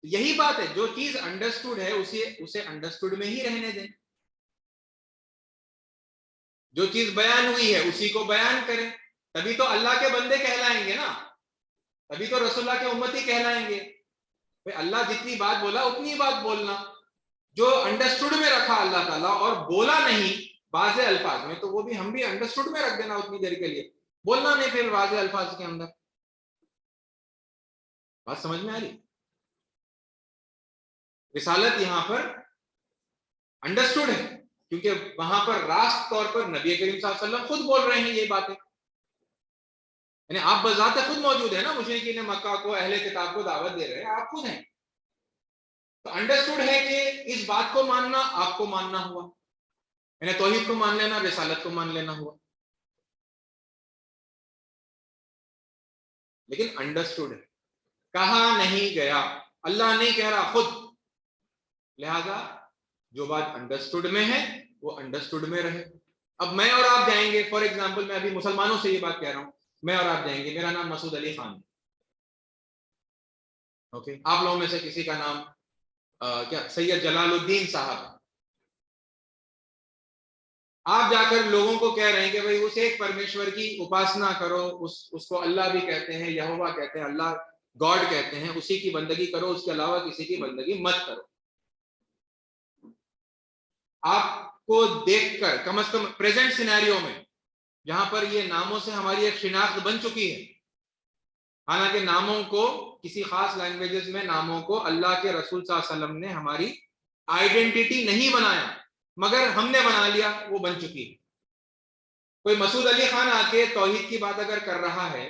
یہی بات ہے، جو چیز انڈرسٹوڈ ہے اسے انڈرسٹوڈ میں ہی رہنے دیں. جو چیز بیان ہوئی ہے اسی کو بیان کریں، تبھی تو اللہ کے بندے کہلائیں گے نا، تبھی تو رسول اللہ کے امتی کہلائیں گے. اللہ جتنی بات بولا اتنی بات بولنا، جو انڈرسٹوڈ میں رکھا اللہ تعالیٰ اور بولا نہیں واضح الفاظ میں، تو وہ بھی ہم بھی انڈرسٹوڈ میں رکھ دینا اتنی دیر کے لیے، بولنا نہیں پھر واضح الفاظ کے اندر. بات سمجھ میں آ رہی؟ رسالت یہاں پر انڈرسٹوڈ ہے، کیونکہ وہاں پر راست طور پر نبی کریم صلی اللہ علیہ وسلم خود بول رہے ہیں یہ باتیں. یعنی آپ بذات خود موجود ہیں نا، مشرکین مکہ کو، اہل کتاب کو دعوت دے رہے ہیں، آپ خود ہیں. تو انڈرسٹوڈ ہے کہ اس بات کو ماننا آپ کو ماننا ہوا، یعنی توحید کو مان لینا، رسالت کو مان لینا ہوا. لیکن انڈرسٹوڈ ہے، کہا نہیں گیا، اللہ نہیں کہہ رہا خود. لہذا جو بات انڈرسٹوڈ میں ہے وہ انڈرسٹوڈ میں رہے. اب میں اور آپ جائیں گے، فار ایگزامپل میں ابھی مسلمانوں سے یہ بات کہہ رہا ہوں، میں اور آپ جائیں گے، میرا نام مسعود علی خان ہے، اوکے، آپ لوگوں میں سے کسی کا نام کیا سید جلال الدین صاحب ہے. آپ جا کر لوگوں کو کہہ رہے ہیں کہ بھئی اس ایک پرمیشور کی اپاسنا کرو، اس کو اللہ بھی کہتے ہیں، یہوہ کہتے ہیں، اللہ گاڈ کہتے ہیں، اسی کی بندگی کرو، اس کے علاوہ کسی کی بندگی مت کرو. آپ کو دیکھ کر کم از کم پریزنٹ سینیریو میں، جہاں پر یہ ناموں سے ہماری ایک شناخت بن چکی ہے، حالانکہ ناموں کو کسی خاص لینگویجز میں ناموں کو اللہ کے رسول صلی اللہ علیہ وسلم نے ہماری آئیڈینٹی نہیں بنایا، مگر ہم نے بنا لیا، وہ بن چکی ہے. کوئی مسعود علی خان آ کے توحید کی بات اگر کر رہا ہے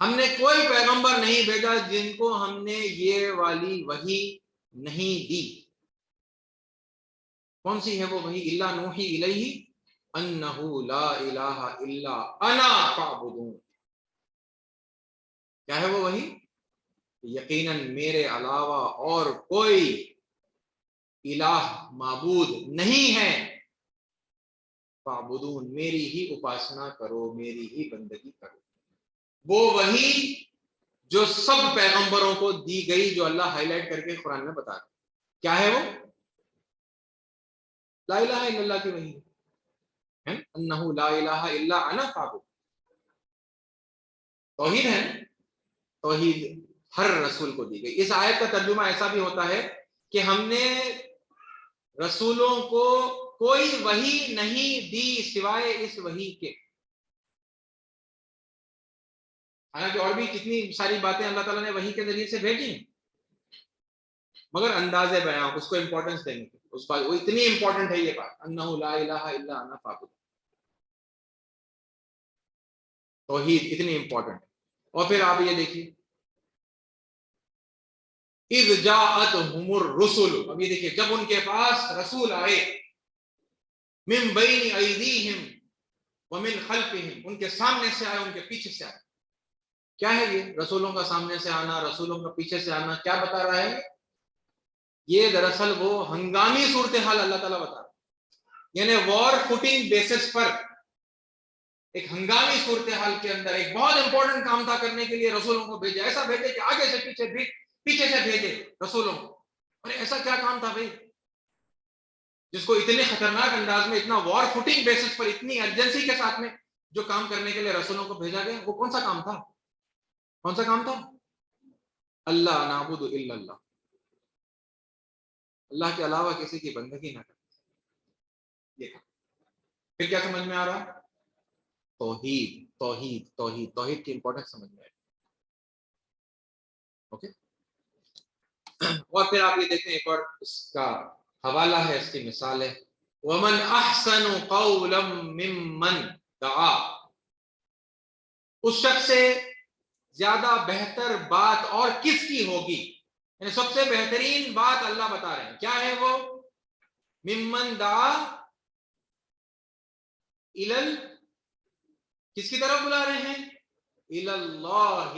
ہم نے کوئی پیغمبر نہیں بھیجا جن کو ہم نے یہ والی وحی نہیں دی. کون سی ہے وہ وحی؟ الا نوحی الیہ انہ لا الہ الا انا فاعبدون. کیا ہے وہ وحی؟ یقیناً میرے علاوہ اور کوئی الہ معبود نہیں ہے، فاعبدون میری ہی اپاسنا کرو، میری ہی بندگی کرو. وہ وحی جو سب پیغمبروں کو دی گئی، جو اللہ ہائی لائٹ کر کے قرآن میں بتا رہا. کیا ہے وہ؟ لا الہ الا اللہ کی وحی ہے، انہ لا الہ الا انا فاعبدون. توحید ہے، توحید ہر رسول کو دی گئی. اس آیت کا ترجمہ ایسا بھی ہوتا ہے کہ ہم نے رسولوں کو کوئی وحی نہیں دی سوائے اس وحی کے. حالانکہ اور بھی کتنی ساری باتیں اللہ تعالیٰ نے وحی کے ذریعے سے بھیجی ہیں، مگر انداز بیان اس کو امپورٹنس دیں گے. اس بات وہ اتنی امپورٹنٹ ہے یہ بات، انہ لا الہ الا انا فاعبدون. توحید اتنی امپورٹنٹ ہے. اور پھر آپ یہ دیکھیے اذ جاءتہم الرسل، اب یہ دیکھیے جب ان کے پاس رسول آئے، من بین ایدیہم ومن خلفہم، ان کے سامنے سے آئے، ان کے پیچھے سے آئے. کیا ہے یہ رسولوں کا سامنے سے آنا، رسولوں کا پیچھے سے آنا؟ کیا بتا رہا ہے یہ؟ دراصل وہ ہنگامی صورتحال اللہ تعالیٰ بتا رہا ہے، یعنی وار فوٹنگ بیسس پر ایک ہنگامی صورتحال کے اندر ایک بہت امپورٹنٹ کام تھا کرنے کے لیے رسولوں کو بھیجا. ایسا بھیجے کہ آگے سے پیچھے سے بھیجے رسولوں کو. اور ایسا کیا کام تھا بھائی جس کو اتنے خطرناک انداز میں، اتنا وار فوٹنگ بیسس پر، اتنی ارجنسی کے ساتھ میں جو کام کرنے کے لیے رسولوں کو بھیجا گیا؟ وہ کون سا کام تھا؟ کون سا کام تھا؟ اللہ نعبد الا اللہ، اللہ کے علاوہ کسی کی بندگی نہ کریں. یہ پھر کیا سمجھ میں آ رہا؟ توحید توحید توحید توحید کی امپورٹنس سمجھ میں آئی. اوکے. اور پھر آپ یہ دیکھیں ایک اور اس کا حوالہ ہے، اس کی مثال ہے ومن احسن قولا ممن دعا. اس شخص سے زیادہ بہتر بات اور کس کی ہوگی؟ یعنی سب سے بہترین بات اللہ بتا رہے ہیں. کیا ہے وہ؟ ممن دعا الل، کس کی طرف بلا رہے ہیں؟ اللہ.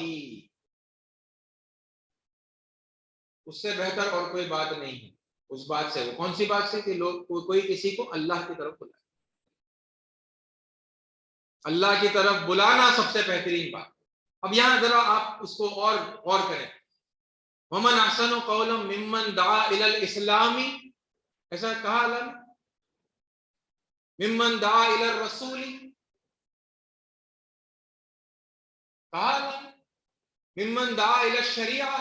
اس سے بہتر اور کوئی بات نہیں ہے اس بات سے. وہ کون سی بات سے؟ کہ لوگ کوئی کسی کو اللہ کی طرف بلائے. اللہ کی طرف بلانا سب سے بہترین بات. اب یہاں ذرا آپ اس کو اور غور کریں. ومن احسن قولا ممن دعا الى الاسلام، ایسا کہا اللہ نے؟ ممن دعا الى الرسول کہا اللہ نے؟ ممن دعا الى الشریعہ،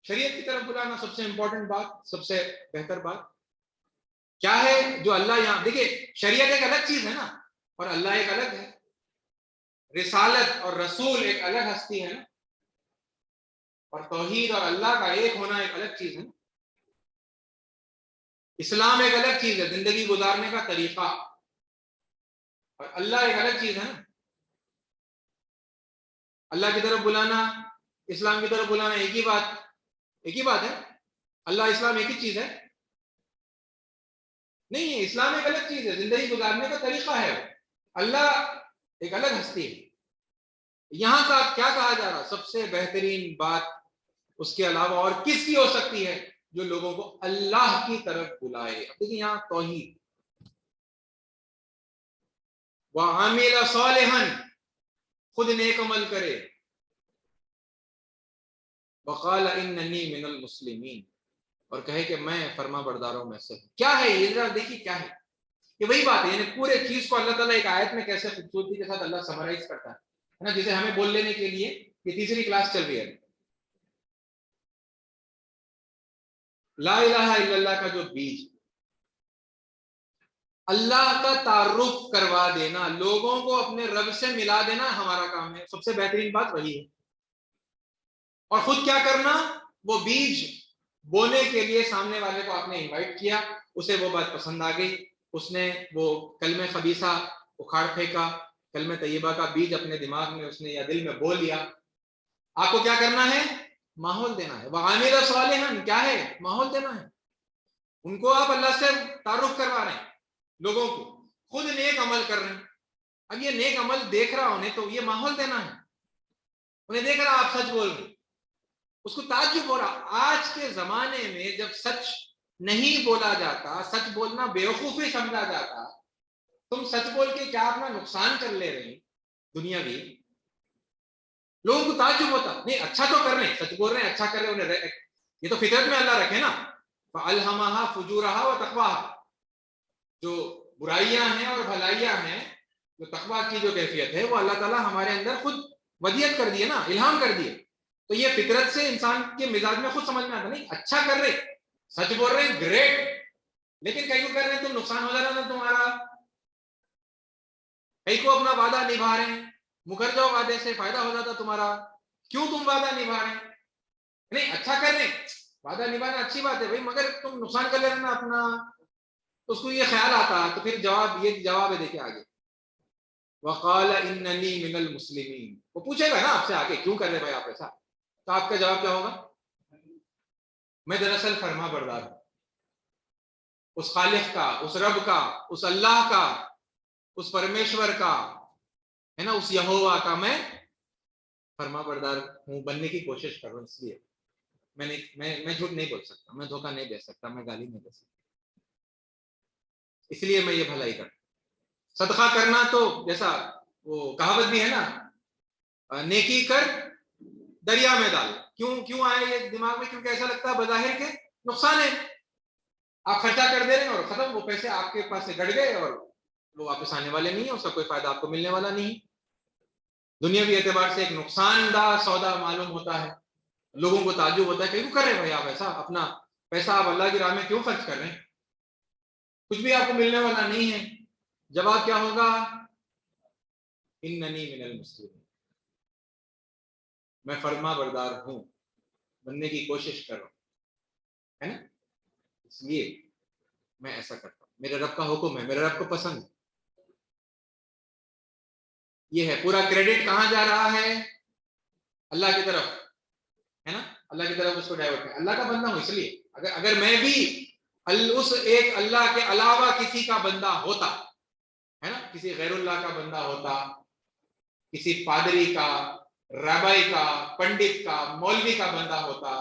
شریعت کی طرف بلانا سب سے امپورٹنٹ بات، سب سے بہتر بات. کیا ہے جو اللہ یہاں دیکھیے، شریعت ایک الگ چیز ہے نا، اور اللہ ایک الگ ہے. رسالت اور رسول ایک الگ ہستی ہے نا، اور توحید اور اللہ کا ایک ہونا ایک الگ چیز ہے. اسلام ایک الگ چیز ہے، زندگی گزارنے کا طریقہ، اور اللہ ایک الگ چیز ہے نا. اللہ کی طرف بلانا، اسلام کی طرف بلانا ایک ہی بات ہے. اللہ اسلام ایک ہی چیز ہے؟ نہیں، اسلام ایک الگ چیز ہے، زندگی گزارنے کا طریقہ ہے. اللہ ایک الگ ہستی ہے. یہاں کا کیا کہا جا رہا؟ سب سے بہترین بات اس کے علاوہ اور کس کی ہو سکتی ہے؟ جو لوگوں کو اللہ کی طرف بلائے. اب دیکھیں یہاں توحید، وَعَمِلَ صَالِحًا، خود نیک عمل کرے، وَقَالَ إِنَّنِي مِنَ الْمُسْلِمِينَ، اور کہے کہ میں فرما برداروں میں سے ہوں. کیا ہے یہ؟ ذرا دیکھیے کیا ہے یہ. وہی بات ہے، یعنی پورے چیز کو اللہ تعالیٰ ایک آیت میں کیسے خوبصورتی کے ساتھ اللہ سمرائز کرتا ہے نا، جسے ہمیں بول لینے کے لیے یہ تیسری کلاس چل رہی ہے. لا الہ الا اللہ کا جو بیج، اللہ کا تعارف کروا دینا، لوگوں کو اپنے رب سے ملا دینا ہمارا کام ہے. سب سے بہترین بات وہی ہے. اور خود کیا کرنا؟ وہ بیج بونے کے لیے سامنے والے کو آپ نے انوائٹ کیا، اسے وہ بات پسند آ گئی، اس نے وہ کلمہ خبیثہ اکھاڑ پھینکا، کلمہ طیبہ کا بیج اپنے دماغ میں اس نے یا دل میں بول لیا، آپ کو کیا کرنا ہے؟ ماحول دینا ہے. وعامل صالحا کیا ہے؟ ماحول دینا ہے. ان کو آپ اللہ سے تعارف کروا رہے ہیں، لوگوں کو خود نیک عمل کر رہے ہیں. اب یہ نیک عمل دیکھ رہا انہیں تو یہ ماحول دینا ہے. انہیں دیکھ رہا آپ سچ بول رہے، اس کو تعجب ہو رہا. آج کے زمانے میں جب سچ نہیں بولا جاتا، سچ بولنا بیوقوفی سمجھا جاتا، تم سچ بول کے کیا اپنا نقصان کر لے رہے ہیں دنیاوی. لوگوں کو تعجب ہوتا، نہیں اچھا تو کر رہے ہیں، سچ بول رہے ہیں، اچھا کر رہے ہیں، یہ تو فطرت میں اللہ رکھے نا. فَأَلْهَمَهَا فُجُورَهَا وَتَقْوَاهَا، جو برائیاں ہیں اور بھلائیاں ہیں، جو تقویٰ کی جو کیفیت ہے وہ اللہ تعالیٰ ہمارے اندر خود ودیت کر دیے نا، الہام کر دیے. تو یہ فطرت سے انسان کے مزاج میں خود سمجھ میں آتا، نہیں اچھا کر رہے، سچ بول رہے ہیں، گریٹ، لیکن کہیں کو کر رہے ہیں تو نقصان ہو جا رہا نا تمہارا. کہیں کو اپنا وعدہ نبھا رہے ہیں، مکر جاؤ وعدے سے، فائدہ ہو جاتا تمہارا. کیوں تم وعدہ نبھا رہے ہیں؟ نہیں اچھا کر رہے ہیں، وعدہ نبھانا اچھی بات ہے بھائی، مگر تم نقصان کر لے رہے نا اپنا. اس کو یہ خیال آتا تو پھر یہ جواب ہے دیکھیں آگے. وقال اننی من المسلمین، وہ پوچھے گا نا آپ سے آگے کیوں کر رہے بھائی آپ ایسا، تو آپ کا جواب کیا ہوگا؟ میں دراصل فرما بردار ہوں اس خالق کا، اس رب کا، اس اللہ کا، اس پرمیشور کا، ہے نا، اس یہوہ کا میں فرما بردار ہوں، بننے کی کوشش کر رہا ہوں. اس لیے میں جھوٹ نہیں بول سکتا، میں دھوکہ نہیں دے سکتا، میں گالی نہیں دے سکتا، اس لیے میں یہ بھلائی کرتا. صدقہ کرنا تو جیسا وہ کہاوت بھی ہے نا، نیکی کر دریا میں ڈال. کیوں آئے یہ دماغ میں؟ کیونکہ ایسا لگتا ہے بظاہر کے نقصان ہے، آپ خرچہ کر دے رہے ہیں اور ختم، وہ پیسے آپ کے پاس سے گڑ گئے اور وہ واپس آنے والے نہیں ہیں، اس کا کوئی فائدہ آپ کو ملنے والا نہیں. دنیاوی اعتبار سے ایک نقصان دہ سودا معلوم ہوتا ہے. لوگوں کو تعجب ہوتا ہے کہ کیوں کر رہے ہیں بھائی آپ ایسا، اپنا پیسہ آپ اللہ کی راہ میں کیوں خرچ کر رہے ہیں، کچھ بھی آپ کو ملنے والا نہیں ہے. جواب کیا ہوگا؟ اننی من المسلمین، میں فرما بردار ہوں، بننے کی کوشش کر رہا ہوں، ہے نا، اس لیے میں ایسا کرتا ہوں، میرے رب کا حکم ہے، میرے رب کو پسند ہے. یہ ہے پورا کریڈٹ کہاں جا رہا ہے؟ اللہ کی طرف، ہے نا، اللہ کی طرف اس کو ڈائیورٹ ہے. اللہ کا بندہ ہوں، اس لیے اگر میں بھی اس ایک اللہ کے علاوہ کسی کا بندہ ہوتا، ہے نا، کسی غیر اللہ کا بندہ ہوتا، کسی پادری کا، رابائی کا، پنڈت کا، مولوی کا بندہ ہوتا،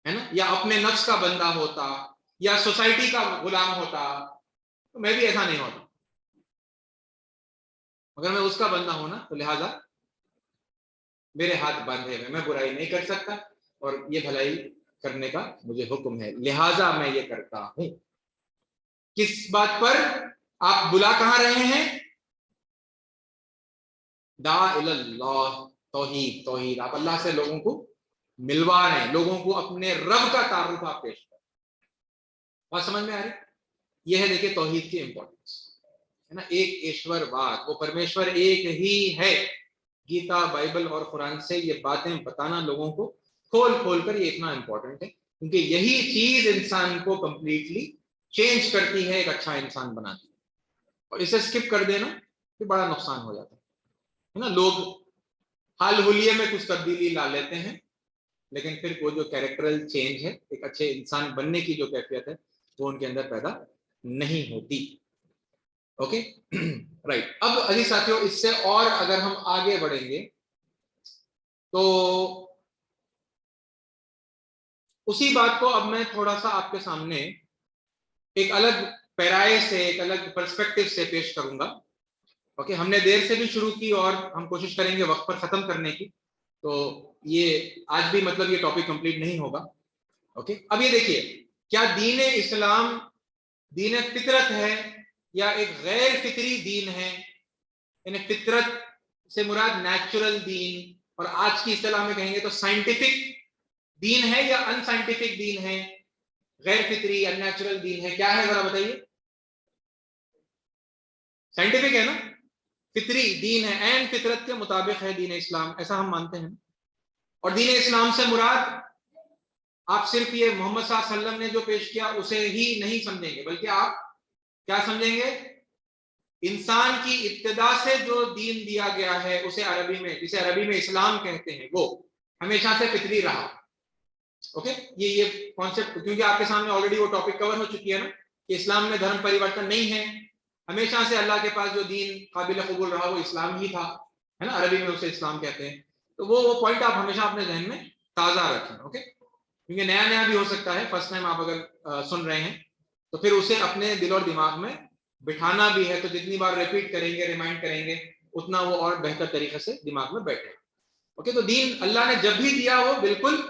ہے نا، یا اپنے نفس کا بندہ ہوتا، یا سوسائٹی کا غلام ہوتا، تو میں بھی ایسا نہیں ہوتا. مگر میں اس کا بندہ ہوں نا، تو لہذا میرے ہاتھ باندھے ہوئے، میں برائی نہیں کر سکتا اور یہ بھلائی کرنے کا مجھے حکم ہے، لہذا میں یہ کرتا ہوں. کس بات پر آپ بلا کہاں رہے ہیں؟ دعا الی اللہ، توحید، توحید، آپ اللہ سے لوگوں کو ملوا رہے ہیں، لوگوں کو اپنے رب کا تعارف آپ پیش کر. بات سمجھ میں آ رہی؟ یہ ہے دیکھیں توحید کی امپورٹنس، ہے نا. ایک ایشور واد، وہ پرمیشور ایک ہی ہے. گیتا، بائبل اور قرآن سے یہ باتیں بتانا لوگوں کو کھول کھول کر، یہ اتنا امپورٹنٹ ہے کیونکہ یہی چیز انسان کو کمپلیٹلی چینج کرتی ہے، ایک اچھا انسان بناتی ہے. اور اسے اسکپ کر دینا پھر بڑا نقصان ہو جاتا ہے نا. لوگ حال حلیے میں کچھ تبدیلی لا لیتے ہیں، لیکن پھر وہ جو کیریکٹرل چینج ہے، ایک اچھے انسان بننے کی جو کیفیت ہے، وہ ان کے اندر پیدا نہیں ہوتی. Okay right. اب عزیز ساتھیوں، اس سے اور اگر ہم آگے بڑھیں گے تو اسی بات کو اب میں تھوڑا سا آپ کے سامنے ایک الگ پیرائے سے، ایک الگ پرسپیکٹو سے پیش کروں گا. اوکے، ہم نے دیر سے بھی شروع کی اور ہم کوشش کریں گے وقت پر ختم کرنے کی، تو یہ آج بھی مطلب یہ ٹاپک کمپلیٹ نہیں ہوگا. اوکے، اب یہ دیکھیے، کیا دین اسلام دین فطرت ہے یا ایک غیر فطری دین ہے؟ یعنی فطرت سے مراد نیچرل دین، اور آج کی اصطلاح میں کہیں گے تو سائنٹیفک دین ہے یا ان سائنٹیفک دین ہے؟ غیر فطری، ان نیچرل دین ہے، کیا ہے ذرا بتائیے. سائنٹیفک ہے نا، فطری دین ہے، عین فطرت کے مطابق ہے دین اسلام، ایسا ہم مانتے ہیں. اور دین اسلام سے مراد آپ صرف یہ محمد صلی اللہ علیہ وسلم نے جو پیش کیا اسے ہی نہیں سمجھیں گے، بلکہ آپ کیا سمجھیں گے؟ انسان کی ابتدا سے جو دین دیا گیا ہے اسے عربی میں، جسے عربی میں اسلام کہتے ہیں، وہ ہمیشہ سے فطری رہا. اوکے، یہ کانسیپٹ کیونکہ آپ کے سامنے آلریڈی وہ ٹاپک کور ہو چکی ہے نا کہ اسلام میں دھرم پریورتن نہیں ہے، ہمیشہ سے اللہ کے پاس جو دین قابل قبول رہا وہ اسلام ہی تھا، ہے نا، عربی میں اسے اسلام کہتے ہیں. تو وہ پوائنٹ آپ ہمیشہ اپنے ذہن میں تازہ رکھیں. اوکے، کیونکہ نیا بھی ہو سکتا ہے، فرسٹ ٹائم آپ اگر سن رہے ہیں تو پھر اسے اپنے دل اور دماغ میں بٹھانا بھی ہے، تو جتنی بار ریپیٹ کریں گے، ریمائنڈ کریں گے، اتنا وہ اور بہتر طریقے سے دماغ میں بیٹھے. اوکے، تو دین اللہ نے جب بھی دیا وہ بالکل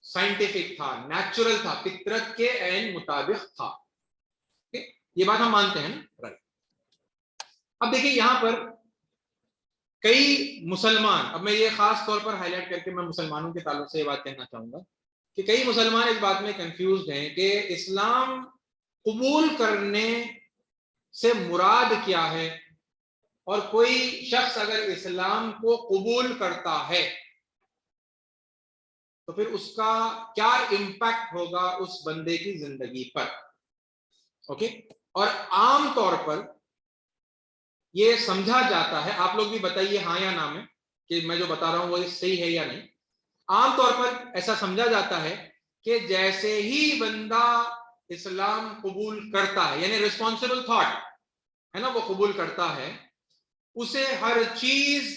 سائنٹیفک تھا، نیچرل تھا، فطرت کے عین مطابق تھا. یہ بات ہم مانتے ہیں نا. اب دیکھیں یہاں پر کئی مسلمان، اب میں یہ خاص طور پر ہائی لائٹ کر کے میں مسلمانوں کے تعلق سے یہ بات کہنا چاہوں گا کہ کئی مسلمان اس بات میں کنفیوزڈ ہیں کہ اسلام قبول کرنے سے مراد کیا ہے، اور کوئی شخص اگر اسلام کو قبول کرتا ہے تو پھر اس کا کیا امپیکٹ ہوگا اس بندے کی زندگی پر. اوکے، اور عام طور پر یہ سمجھا جاتا ہے، آپ لوگ بھی بتائیے ہاں یا نہ میں کہ میں جو بتا رہا ہوں وہ صحیح ہے یا نہیں. عام طور پر ایسا سمجھا جاتا ہے کہ جیسے ہی بندہ اسلام قبول کرتا ہے، یعنی ریسپانسبل تھاٹ ہے نا، وہ قبول کرتا ہے، اسے ہر چیز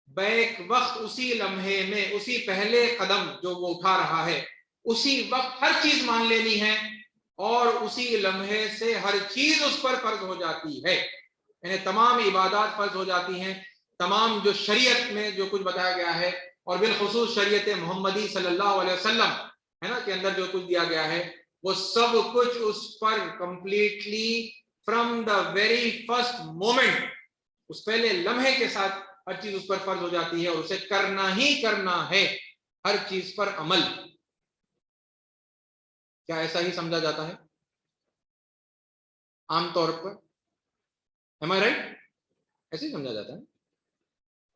بیک وقت، اسی لمحے میں، اسی پہلے قدم جو وہ اٹھا رہا ہے اسی وقت ہر چیز مان لینی ہے، اور اسی لمحے سے ہر چیز اس پر فرض ہو جاتی ہے. یعنی تمام عبادات فرض ہو جاتی ہیں، تمام جو شریعت میں جو کچھ بتایا گیا ہے، اور بالخصوص شریعت محمدی صلی اللہ علیہ وسلم ہے نا کے اندر جو کچھ دیا گیا ہے وہ سب کچھ اس پر completely from the very first moment, اس پہلے لمحے کے ساتھ ہر چیز اس پر فرض ہو جاتی ہے، اور اسے کرنا ہی کرنا ہے، ہر چیز پر عمل. کیا ایسا ہی سمجھا جاتا ہے عام طور پر؟ am I right؟ ایسے ہی سمجھا جاتا ہے.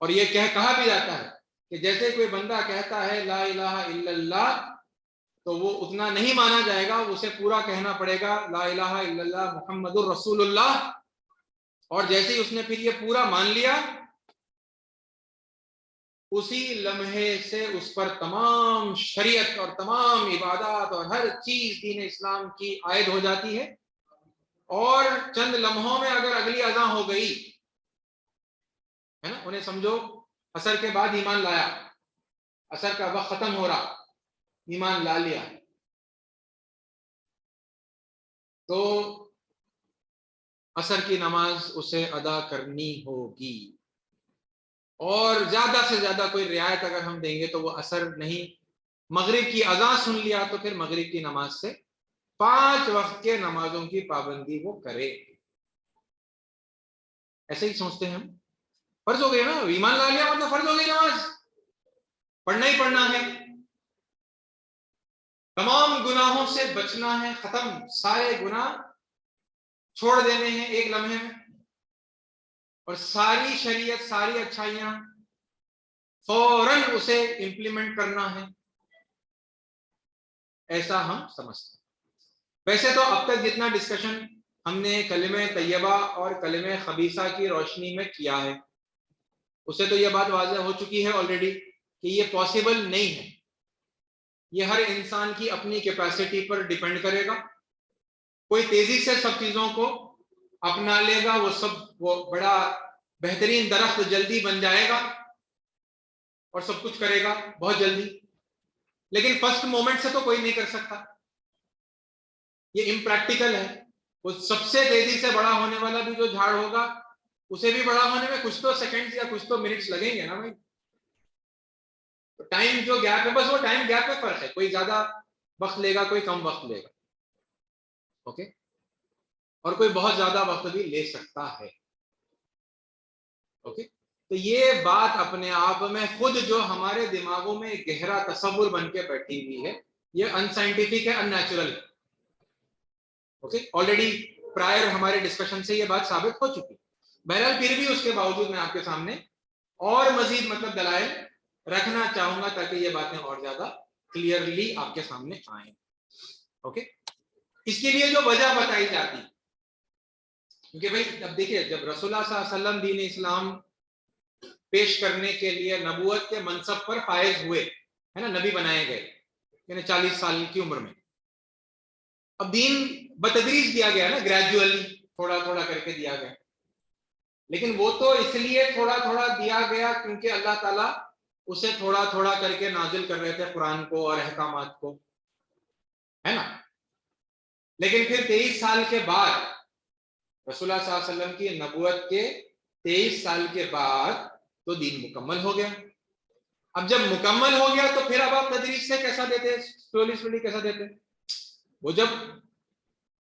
اور یہ کہا بھی جاتا ہے کہ جیسے کوئی بندہ کہتا ہے لا الہ الا اللہ تو وہ اتنا نہیں مانا جائے گا، اسے پورا کہنا پڑے گا لا الہ الا اللہ محمد الرسول اللہ. اور جیسے ہی اس نے پھر یہ پورا مان لیا، اسی لمحے سے اس پر تمام شریعت اور تمام عبادات اور ہر چیز دین اسلام کی عائد ہو جاتی ہے. اور چند لمحوں میں اگر اگلی اذان ہو گئی ہے نا، انہیں سمجھو عصر کے بعد ایمان لایا، عصر کا وقت ختم ہو رہا، ایمان لا لیا، تو عصر کی نماز اسے ادا کرنی ہوگی. اور زیادہ سے زیادہ کوئی رعایت اگر ہم دیں گے تو وہ عصر نہیں، مغرب کی اذان سن لیا تو پھر مغرب کی نماز سے 5 وقت کے نمازوں کی پابندی وہ کرے. ایسے ہی سوچتے ہیں ہم، فرض ہو گیا نا، ایمان لا لیا مطلب فرض ہو گئی، نماز پڑھنا ہی پڑھنا ہے، تمام گناہوں سے بچنا ہے، ختم، سارے گناہ چھوڑ دینے ہیں ایک لمحے میں، اور ساری شریعت، ساری اچھائیاں فوراً اسے امپلیمنٹ کرنا ہے. ایسا ہم سمجھتے ہیں. ویسے تو اب تک جتنا ڈسکشن ہم نے کلمہ طیبہ اور کلمہ خبیثہ کی روشنی میں کیا ہے، اسے تو یہ بات واضح ہو چکی ہے آلریڈی کہ یہ پاسبل نہیں ہے. یہ ہر انسان کی اپنی کیپیسٹی پر ڈیپینڈ کرے گا. کوئی تیزی سے سب چیزوں کو اپنا لے گا، وہ بڑا بہترین درخت جلدی بن جائے گا اور سب کچھ کرے گا بہت جلدی، لیکن فرسٹ مومنٹ سے تو کوئی نہیں کر سکتا، یہ امپریکٹیکل ہے. وہ سب سے تیزی سے بڑا ہونے والا بھی جو جھاڑ ہوگا اسے بھی بڑا ہونے میں کچھ تو سیکنڈز یا کچھ تو منٹس لگیں گے نا بھائی. ٹائم جو گیپ ہے، بس وہ ٹائم گیپ میں فرق ہے، کوئی زیادہ وقت لے گا، کوئی کم وقت لے گا. اوکے، اور کوئی بہت زیادہ وقت بھی لے سکتا ہے. اوکے، تو یہ بات اپنے آپ میں خود جو ہمارے دماغوں میں گہرا تصور بن کے بیٹھی ہوئی ہے، یہ ان سائنٹیفک ہے، ان نیچرل ہے. اوکے، آلریڈی پرائر ہمارے ڈسکشن سے یہ بات ثابت ہو چکی. بہرحال پھر بھی اس کے باوجود میں آپ کے سامنے اور مزید مطلب دلائل رکھنا چاہوں گا تاکہ یہ باتیں اور زیادہ کلیئرلی آپ کے سامنے آئیں. اوکے، اس کے لیے جو وجہ بتائی جاتی کیونکہ بھائی اب دیکھیے جب رسول اللہ صلی اللہ علیہ وسلم دین اسلام پیش کرنے کے لیے نبوت کے منصب پر فائز ہوئے ہے نا, نبی بنائے گئے یعنی 40 سال کی عمر میں, اب دین بتدریج دیا گیا نا, گریجولی تھوڑا تھوڑا کر کے دیا گیا, لیکن وہ تو اس لیے تھوڑا تھوڑا دیا گیا کیونکہ اللہ تعالیٰ اسے تھوڑا تھوڑا کر کے نازل کر رہے تھے قرآن کو اور احکامات کو, ہے نا. لیکن پھر 23 سال کے بعد رسول اللہ صلی اللہ علیہ وسلم کی نبوت کے 23 سال کے بعد تو دین مکمل ہو گیا. اب جب مکمل ہو گیا تو پھر اب آپ تدریج سے کیسا دیتے, سلولی سلولی کیسا دیتے؟ وہ جب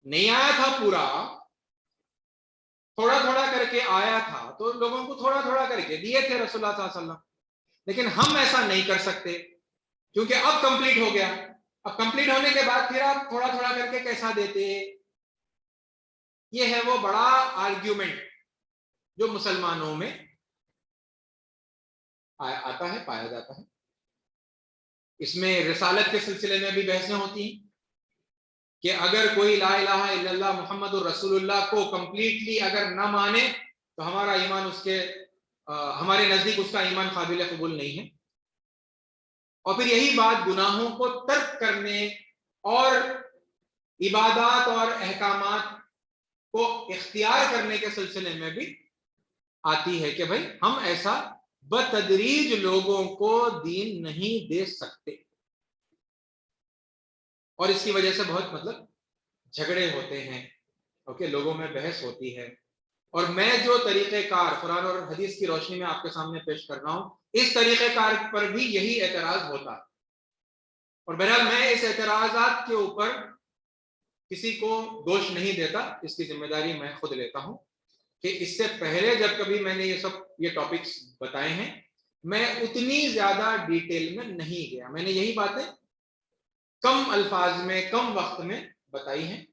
نہیں آیا تھا پورا, تھوڑا تھوڑا کر کے آیا تھا تو لوگوں کو تھوڑا تھوڑا کر کے دیے تھے رسول اللہ صلی اللہ علیہ وسلم. لیکن ہم ایسا نہیں کر سکتے کیونکہ اب کمپلیٹ ہو گیا. اب کمپلیٹ ہونے کے بعد پھر آپ تھوڑا تھوڑا کر کے کیسا دیتے؟ یہ ہے وہ بڑا آرگیومنٹ جو مسلمانوں میں آتا ہے, پایا جاتا ہے. اس میں رسالت کے سلسلے میں بھی بحثیں ہوتی ہیں کہ اگر کوئی لا الہ الا اللہ محمد الرسول اللہ کو کمپلیٹلی اگر نہ مانے تو ہمارا ایمان اس کے ہمارے نزدیک اس کا ایمان قابل قبول نہیں ہے. اور پھر یہی بات گناہوں کو ترک کرنے اور عبادات اور احکامات کو اختیار کرنے کے سلسلے میں بھی آتی ہے کہ بھائی ہم ایسا بتدریج لوگوں کو دین نہیں دے سکتے. اور اس کی وجہ سے بہت مطلب جھگڑے ہوتے ہیں, اوکے, لوگوں میں بحث ہوتی ہے. اور میں جو طریقہ کار قرآن اور حدیث کی روشنی میں آپ کے سامنے پیش کر رہا ہوں, اس طریقہ کار پر بھی یہی اعتراض ہوتا ہے. اور بہرحال میں اس اعتراضات کے اوپر کسی کو دوش نہیں دیتا, اس کی ذمہ داری میں خود لیتا ہوں کہ اس سے پہلے جب کبھی میں نے یہ ٹاپکس بتائے ہیں میں اتنی زیادہ ڈیٹیل میں نہیں گیا. میں نے یہی باتیں کم الفاظ میں کم وقت میں بتائی ہیں,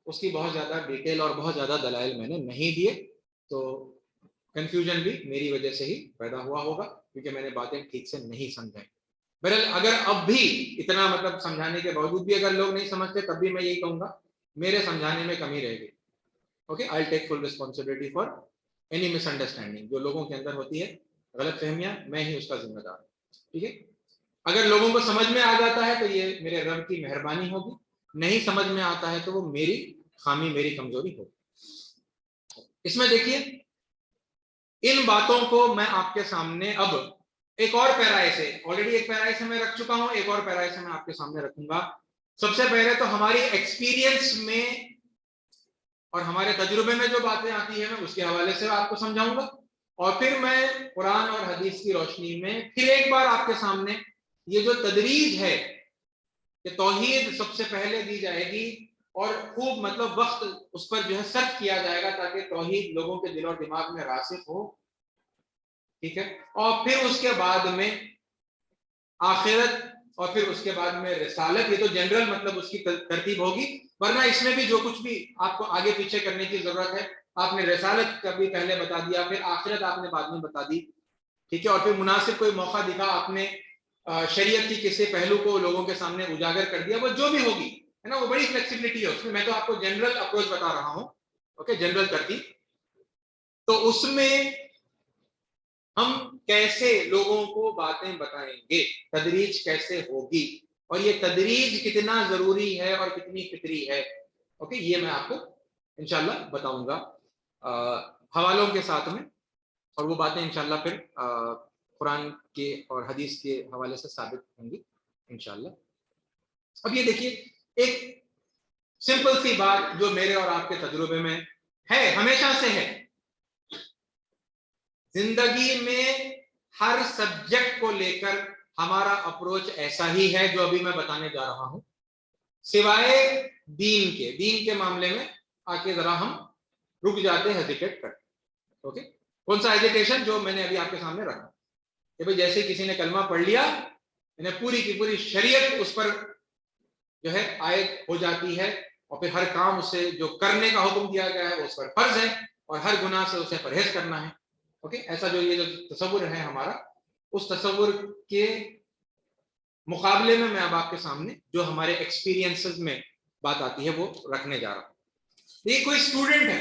اس کی بہت زیادہ ڈیٹیل اور بہت زیادہ دلائل میں نے نہیں دیے. تو کنفیوژن بھی میری وجہ سے ہی پیدا ہوا ہوگا کیونکہ میں نے باتیں ٹھیک سے نہیں سمجھائی. بہرحال اگر اب بھی اتنا مطلب سمجھانے کے باوجود بھی اگر لوگ نہیں سمجھتے تب بھی میں یہی کہوں گا میرے سمجھانے میں کمی رہے گی. Okay, I take full responsibility for any مس انڈرسٹینڈنگ جو لوگوں کے اندر ہوتی ہے, غلط فہمیاں, میں ہی اس کا ذمہ دار ہوں. ٹھیک ہے, اگر لوگوں کو سمجھ میں آ جاتا ہے تو یہ میرے رب کی مہربانی ہوگی, نہیں سمجھ میں آتا ہے تو وہ میری خامی, میری کمزوری ہوگی. اس میں دیکھیے ان باتوں کو میں آپ کے سامنے اب ایک اور پیرا سے, آلریڈی ایک پیرا سے میں رکھ چکا ہوں, ایک اور پیرا سے میں آپ کے سامنے رکھوں گا. سب سے پہلے تو ہماری ایکسپیرینس میں اور ہمارے تجربے میں جو باتیں آتی ہیں میں اس کے حوالے سے آپ کو سمجھاؤں گا, اور پھر میں قرآن اور حدیث کی روشنی میں پھر ایک بار آپ کے سامنے یہ جو تدریج ہے کہ توحید سب سے پہلے دی جائے گی اور خوب مطلب وقت اس پر جو ہے صرف کیا جائے گا تاکہ توحید لوگوں کے دل اور دماغ میں راسخ ہو. ٹھیک ہے, اور پھر اس کے بعد میں آخرت اور پھر اس کے بعد میں رسالت. یہ تو جنرل مطلب اس کی ترتیب ہوگی, ورنہ اس میں بھی جو کچھ بھی آپ کو آگے پیچھے کرنے کی ضرورت ہے, آپ نے رسالت کا بھی پہلے بتا دیا, پھر آخرت آپ نے بعد میں بتا دی. ٹھیک ہے, اور پھر مناسب کوئی موقع دکھا آپ نے شریعت کی کسی پہلو کو لوگوں کے سامنے اجاگر کر دیا. وہ جو بھی ہوگی ہے نا, وہ بڑی فلیکسیبلٹی ہے اس میں تو آپ کو جنرل اپروچ بتا رہا ہوں. اوکے, جنرل ترتیب. تو اس میں ہم کیسے لوگوں کو باتیں بتائیں گے, تدریج کیسے ہوگی, اور یہ تدریج کتنا ضروری ہے اور کتنی فطری ہے. اوکے, یہ میں آپ کو انشاءاللہ بتاؤں گا حوالوں کے ساتھ میں, اور وہ باتیں انشاءاللہ پھر قرآن کے اور حدیث کے حوالے سے ثابت ہوں گی انشاءاللہ. اب یہ دیکھیے ایک سمپل سی بات جو میرے اور آپ کے تجربے میں ہے, ہمیشہ سے ہے, زندگی میں ہر سبجیکٹ کو لے کر ہمارا اپروچ ایسا ہی ہے جو ابھی میں بتانے جا رہا ہوں, سوائے دین کے معاملے میں آ کے ذرا ہم رک جاتے ہیں, ہیزیٹیٹ کرتے. اوکے, کون سا ہیزیٹیشن؟ جو میں نے ابھی آپ کے سامنے رکھا کہ بھئی جیسے کسی نے کلمہ پڑھ لیا, انہیں پوری کی پوری شریعت اس پر جو ہے عائد ہو جاتی ہے, اور پھر ہر کام اس سے جو کرنے کا حکم دیا گیا ہے وہ اس پر فرض ہے, اور ہر گناہ سے اسے پرہیز کرنا ہے. اوکے, ایسا جو یہ جو تصور ہے ہمارا, اس تصور کے مقابلے میں اب آپ کے سامنے جو ہمارے ایکسپیرینسز میں بات آتی ہے وہ رکھنے جا رہا ہوں. یہ کوئی اسٹوڈنٹ ہے,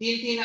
3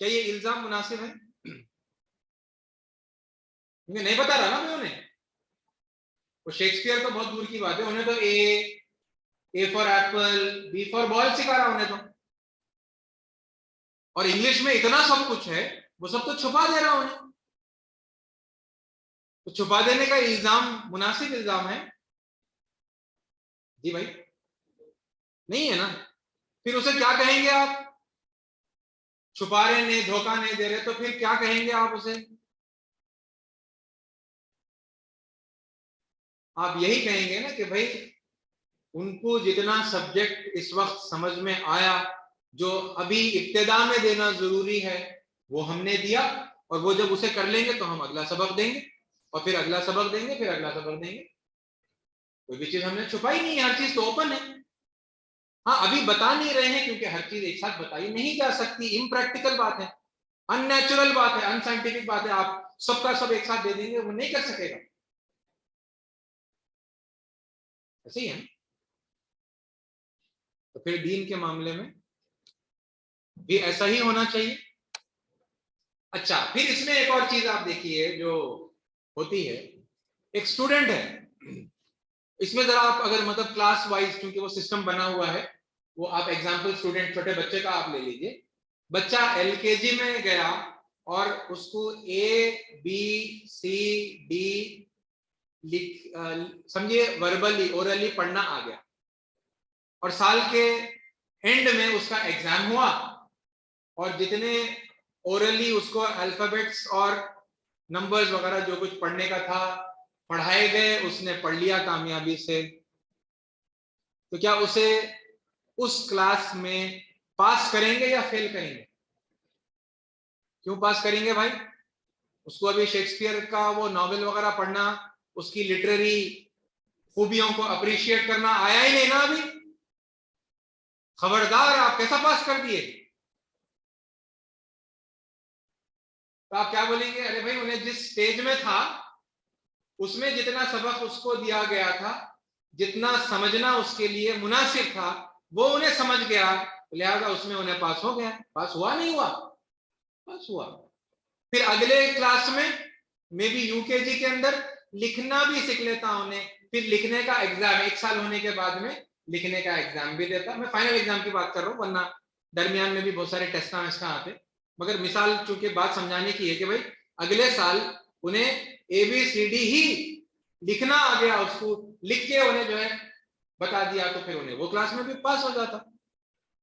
کیا یہ الزام مناسب ہے؟ کیونکہ نہیں بتا رہا نا میں انہیں، وہ شیکسپیئر تو بہت دور کی بات ہے، انہیں تو اے فار ایپل، بی فار بال سکھا رہا انہیں تو، اور انگلش میں اتنا سب کچھ ہے وہ سب تو چھپا دے رہا انہیں. تو چھپا دینے کا الزام مناسب الزام ہے؟ جی بھائی نہیں ہے نا. پھر اسے کیا کہیں گے آپ؟ چھپا رہے نہیں، دھوکہ نہیں دے رہے، تو پھر کیا کہیں گے آپ اسے؟ آپ یہی کہیں گے نا کہ بھائی ان کو جتنا سبجیکٹ اس وقت سمجھ میں آیا، جو ابھی ابتدا میں دینا ضروری ہے وہ ہم نے دیا، اور وہ جب اسے کر لیں گے تو ہم اگلا سبق دیں گے، اور پھر اگلا سبق دیں گے، پھر اگلا سبق دیں گے. کوئی بھی چیز ہم نے چھپائی نہیں ہے، ہر چیز تو اوپن ہے. ہاں ابھی بتا نہیں رہے ہیں کیونکہ ہر چیز ایک ساتھ بتائی نہیں جا سکتی، امپریکٹیکل بات ہے، ان نیچرل بات ہے، ان سائنٹیفک بات ہے. آپ سب کا سب ایک ساتھ دے دیں گے وہ نہیں کر سکے گا. ایسے ہی ہے. تو پھر دین کے معاملے میں بھی ایسا ہی ہونا چاہیے. اچھا پھر اس میں ایک اور چیز آپ دیکھیے جو ہوتی ہے، ایک اسٹوڈنٹ ہے، اس میں ذرا آپ اگر مطلب کلاس وائز کیونکہ وہ سسٹم بنا ہوا ہے، وہ آپ ایگزامپل اسٹوڈنٹ چھوٹے بچے کا آپ لے لیجئے. بچہ ایل کے جی میں گیا اور اس کو اے بی سی ڈی سمجھیے وربلی اورلی پڑھنا آ گیا، اور سال کے اینڈ میں اس کا ایگزام ہوا، اور جتنے اورلی اس کو الفابیٹس اور نمبرز وغیرہ جو کچھ پڑھنے کا تھا پڑھائے گئے، اس نے پڑھ لیا کامیابی سے. تو کیا اسے اس کلاس میں پاس کریں گے یا فیل کریں گے؟ کیوں پاس کریں گے بھائی؟ اس کو ابھی شیکسپیئر کا وہ ناول وغیرہ پڑھنا، اس کی لٹریری خوبیوں کو اپریشیٹ کرنا آیا ہی نہیں نا ابھی. خبردار آپ کیسا پاس کر دیے؟ تو آپ کیا بولیں گے؟ ارے بھائی انہیں جس سٹیج میں تھا اس میں جتنا سبق اس کو دیا گیا تھا، جتنا سمجھنا اس کے لیے مناسب تھا وہ انہیں سمجھ گیا، لہذا اس میں انہیں پاس ہو گیا. پاس ہوا نہیں ہوا؟ پاس ہوا. پھر اگلے کلاس میں بھی یو کے جی کے اندر لکھنا بھی سیکھ لیتا انہیں، پھر لکھنے کا ایگزام 1 سال ہونے کے بعد میں لکھنے کا ایگزام بھی دیتا. میں فائنل ایگزام کی بات کر رہا ہوں، ورنہ درمیان میں بھی بہت سارے ٹیسٹاں آتے، مگر مثال چونکہ بات سمجھانے کی ہے کہ بھائی اگلے سال انہیں اے بی سی ڈی ہی لکھنا آ گیا، اس کو لکھ کے انہیں جو ہے بتا دیا، تو پھر انہیں وہ کلاس میں بھی پاس ہو جاتا.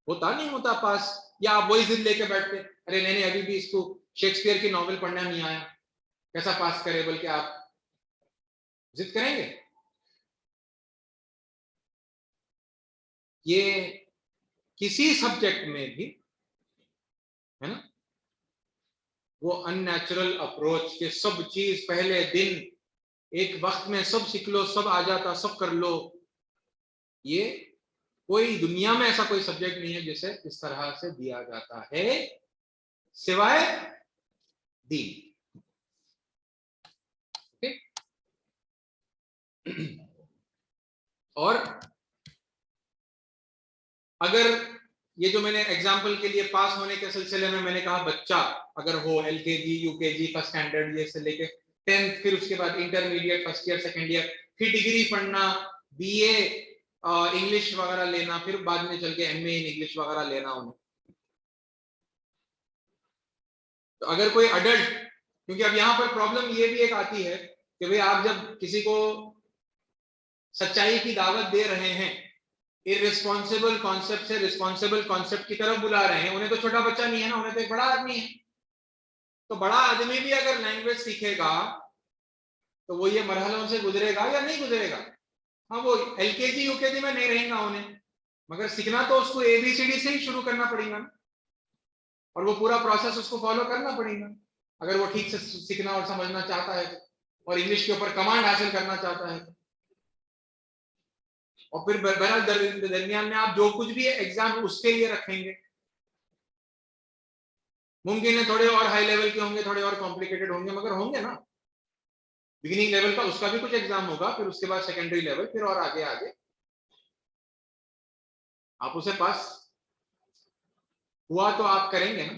ہوتا نہیں ہوتا پاس؟ یا آپ وہی ضد لے کے بیٹھتے، ارے نہیں ابھی بھی اس کو شیکسپیئر کی ناول پڑھنا نہیں آیا، کیسا پاس کرے؟ بلکہ آپ ضد کریں گے. یہ کسی سبجیکٹ میں بھی ہے نا، وہ ان نیچرل اپروچ کے سب چیز پہلے دن ایک وقت میں سب سیکھ لو، سب آ جاتا، سب کر لو، یہ کوئی دنیا میں ایسا کوئی سبجیکٹ نہیں ہے جسے اس طرح سے دیا جاتا ہے سوائے دین. اور اگر یہ جو میں نے ایگزامپل کے لیے پاس ہونے کے سلسلے میں نے کہا بچہ اگر ہو ایل کے جی یو کے جی فرسٹ اسٹینڈرڈ یہ سے لے کے 10th، پھر اس کے بعد intermediate first year second year, پھر ڈگری پڑھنا، بی اے انگلش وغیرہ لینا، پھر بعد میں چل کے ایم اے انگلش وغیرہ لینا انہیں. تو اگر کوئی اڈلٹ، کیونکہ اب یہاں پر پرابلم یہ بھی ایک آتی ہے کہ بھئی آپ جب کسی کو سچائی کی دعوت دے رہے ہیں، irresponsible کانسیپٹ سے رسپانسبل کانسیپٹ کی طرف بلا رہے ہیں، انہیں تو چھوٹا بچہ نہیں ہے نا، انہیں تو ایک بڑا آدمی ہے. تو بڑا آدمی بھی اگر لینگویج سیکھے گا تو وہ یہ مرحلوں سے گزرے گا یا نہیں گزرے گا؟ ہاں وہ ایل کے جی یو کے جی میں نہیں رہیں گا انہیں، مگر سیکھنا تو اس کو اے بی سی ڈی سے ہی شروع کرنا پڑے گا، اور وہ پورا پروسیس اس کو فالو کرنا پڑے گا اگر وہ ٹھیک سے سیکھنا اور سمجھنا چاہتا ہے اور انگلش کے اوپر کمانڈ حاصل کرنا چاہتا ہے. اور پھر بہرحال درمیان میں آپ جو کچھ بھی ایگزام اس کے لیے رکھیں گے، ممکن ہے تھوڑے اور ہائی لیول کے ہوں گے، تھوڑے اور کمپلیکیٹڈ ہوں گے، مگر ہوں گے نا. بگننگ لیول کا اس کا بھی کچھ ایگزام ہوگا، پھر اس کے بعد سیکنڈری لیول، پھر اور آگے آپ اسے پاس ہوا تو آپ کریں گے نا.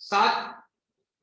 7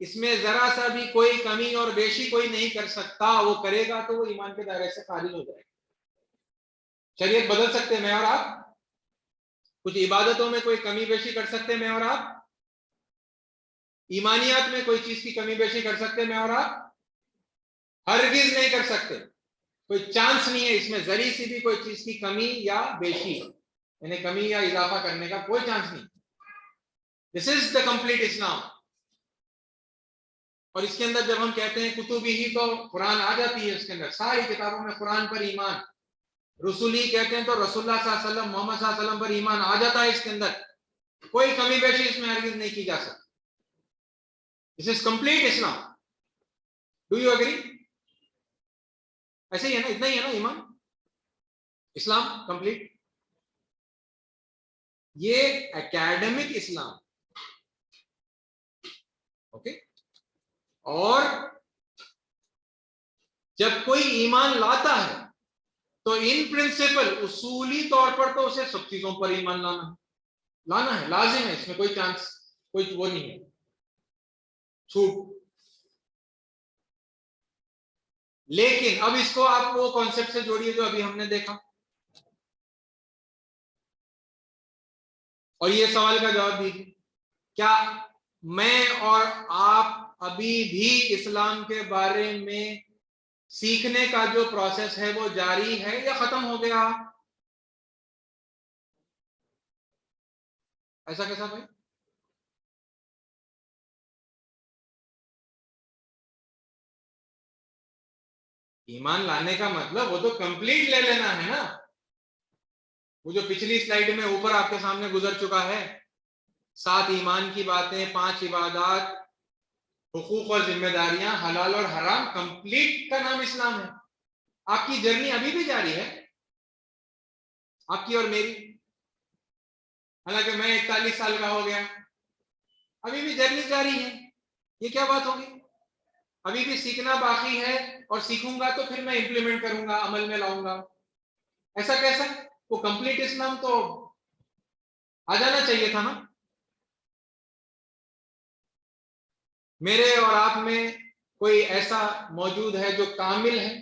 اس میں ذرا سا بھی کوئی کمی اور بیشی کوئی نہیں کر سکتا، وہ کرے گا تو وہ ایمان کے دائرے سے خارج ہو جائے گا۔ شریعت بدل سکتے میں اور آپ؟ کچھ عبادتوں میں کوئی کمی بیشی کر سکتے میں اور آپ؟ ایمانیات میں کوئی چیز کی کمی بیشی کر سکتے میں اور آپ؟ ہرگز نہیں کر سکتے، کوئی چانس نہیں ہے اس میں ذری سی بھی کوئی چیز کی کمی یا بیشی، یعنی کمی یا اضافہ کرنے کا کوئی چانس نہیں۔ دس از دا کمپلیٹ اسلام۔ اور اس کے اندر جب ہم کہتے ہیں کتبی ہی، تو قرآن آ جاتی ہے اس کے اندر، ساری کتابوں میں قرآن پر ایمان، رسولی کہتے ہیں تو رسول اللہ صلی اللہ علیہ وسلم، محمد صلی اللہ علیہ وسلم پر ایمان آ جاتا ہے اس کے اندر، کوئی کمی بیشی اس میں ہرگز نہیں کی جا سکتی۔ دس از کمپلیٹ اسلام۔ Do you agree? ایسے ہی ہے نا؟ اتنا ہی ہے نا ایمان، اسلام کمپلیٹ؟ یہ اکیڈمک اسلام، اوکے؟ اور جب کوئی ایمان لاتا ہے تو ان پرنسپل، اصولی طور پر تو اسے سب چیزوں پر ایمان لانا ہے، لازم ہے، اس میں کوئی چانس، کوئی وہ نہیں ہے چھوٹ۔ لیکن اب اس کو آپ وہ کانسیپٹ سے جوڑیے جو ابھی ہم نے دیکھا، اور یہ سوال کا جواب دیجیے، کیا میں اور آپ ابھی بھی اسلام کے بارے میں سیکھنے کا جو پروسیس ہے وہ جاری ہے یا ختم ہو گیا؟ ایسا کیسا بھائی؟ ایمان لانے کا مطلب وہ تو کمپلیٹ لے لینا ہے نا، وہ جو پچھلی سلائیڈ میں اوپر آپ کے سامنے گزر چکا ہے، 7 ایمان کی باتیں، 5 عبادات، حقوق اور ذمہ داریاں، حلال اور حرام، کمپلیٹ کا نام اسلام ہے۔ آپ کی جرنی ابھی بھی جاری ہے، آپ کی اور میری، حالانکہ میں 41 سال کا ہو گیا، ابھی بھی جرنی جاری ہے۔ یہ کیا بات ہوگی؟ ابھی بھی سیکھنا باقی ہے، اور سیکھوں گا تو پھر میں امپلیمنٹ کروں گا، عمل میں لاؤں گا۔ ایسا کیسا؟ وہ کمپلیٹ اسلام تو آ جانا چاہیے تھا نا۔ میرے اور آپ میں کوئی ایسا موجود ہے جو کامل ہے،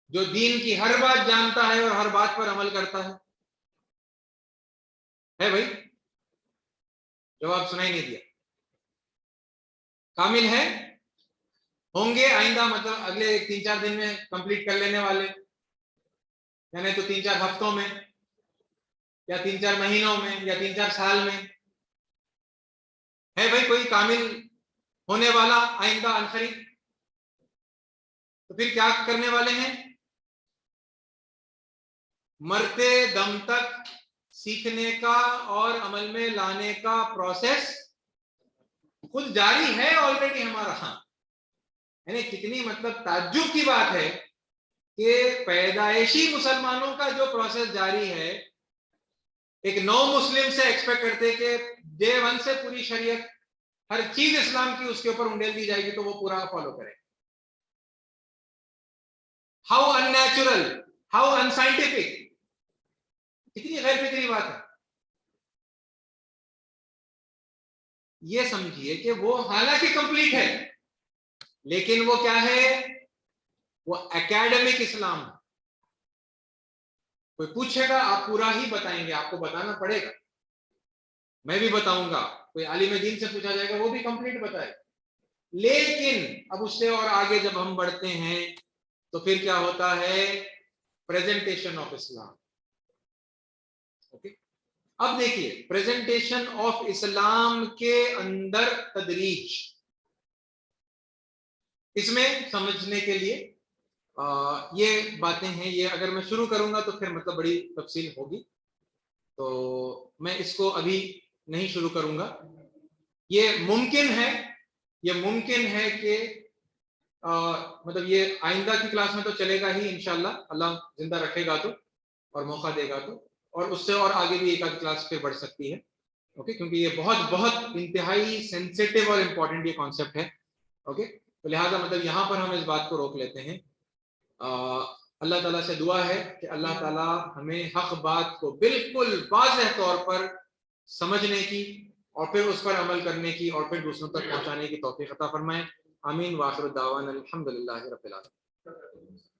جو دین کی ہر بات جانتا ہے اور ہر بات پر عمل کرتا ہے بھائی؟ جواب سنائی نہیں دیا۔ کامل ہے؟ ہوں گے آئندہ، مطلب اگلے 3-4 دن میں کمپلیٹ کر لینے والے، یعنی تو 3-4 ہفتوں میں، یا 3-4 مہینوں میں، یا 3-4 سال میں ہے بھائی کوئی کامل ہونے والا آئندہ عنقریب؟ تو پھر کیا کرنے والے ہیں؟ مرتے دم تک سیکھنے کا اور عمل میں لانے کا پروسیس خود جاری ہے آلریڈی ہمارا۔ ہاں، یعنی کتنی مطلب تعجب کی بات ہے کہ پیدائشی مسلمانوں کا جو پروسیس جاری ہے، ایک نو مسلم سے ایکسپیکٹ کرتے کہ ڈے 1 سے پوری شریعت، ہر چیز اسلام کی اس کے اوپر انڈیل دی جائے گی تو وہ پورا فالو کرے۔ How in natural, how in scientific, کتنی غیر فکری بات ہے۔ یہ سمجھیے کہ وہ حالانکہ کمپلیٹ ہے، لیکن وہ کیا ہے؟ وہ اکیڈمک اسلام ہے۔ کوئی پوچھے گا آپ پورا ہی بتائیں گے، آپ کو بتانا پڑے گا، میں بھی بتاؤں گا، کوئی عالم دین سے پوچھا جائے گا وہ بھی کمپلیٹ بتائے گا۔ لیکن اب اس سے اور آگے جب ہم بڑھتے ہیں تو پھر کیا ہوتا ہے؟ Presentation of Islam. اوکے، اب دیکھیے پریزنٹیشن آف اسلام کے اندر تدریج، اس میں سمجھنے کے لیے یہ باتیں ہیں، یہ اگر میں شروع کروں گا تو پھر مطلب بڑی تفصیل ہوگی، تو میں اس کو ابھی نہیں شروع کروں گا۔ یہ ممکن ہے کہ مطلب یہ آئندہ کی کلاس میں تو چلے گا ہی انشاءاللہ، اللہ زندہ رکھے گا تو اور موقع دے گا تو، اور اس سے اور آگے بھی ایک آدھ کلاس پہ بڑھ سکتی ہے، اوکے، کیونکہ یہ بہت انتہائی سینسیٹیو اور امپورٹنٹ یہ کانسیپٹ ہے، اوکے۔ تو لہٰذا مطلب یہاں پر ہم اس بات کو روک لیتے ہیں۔ اللہ تعالیٰ سے دعا ہے کہ اللہ تعالیٰ ہمیں حق بات کو بالکل واضح طور پر سمجھنے کی اور پھر اس پر عمل کرنے کی اور پھر دوسروں تک پہنچانے کی توفیق عطا فرمائے. آمین. وآخر دعوانا الحمدللہ رب العالمین.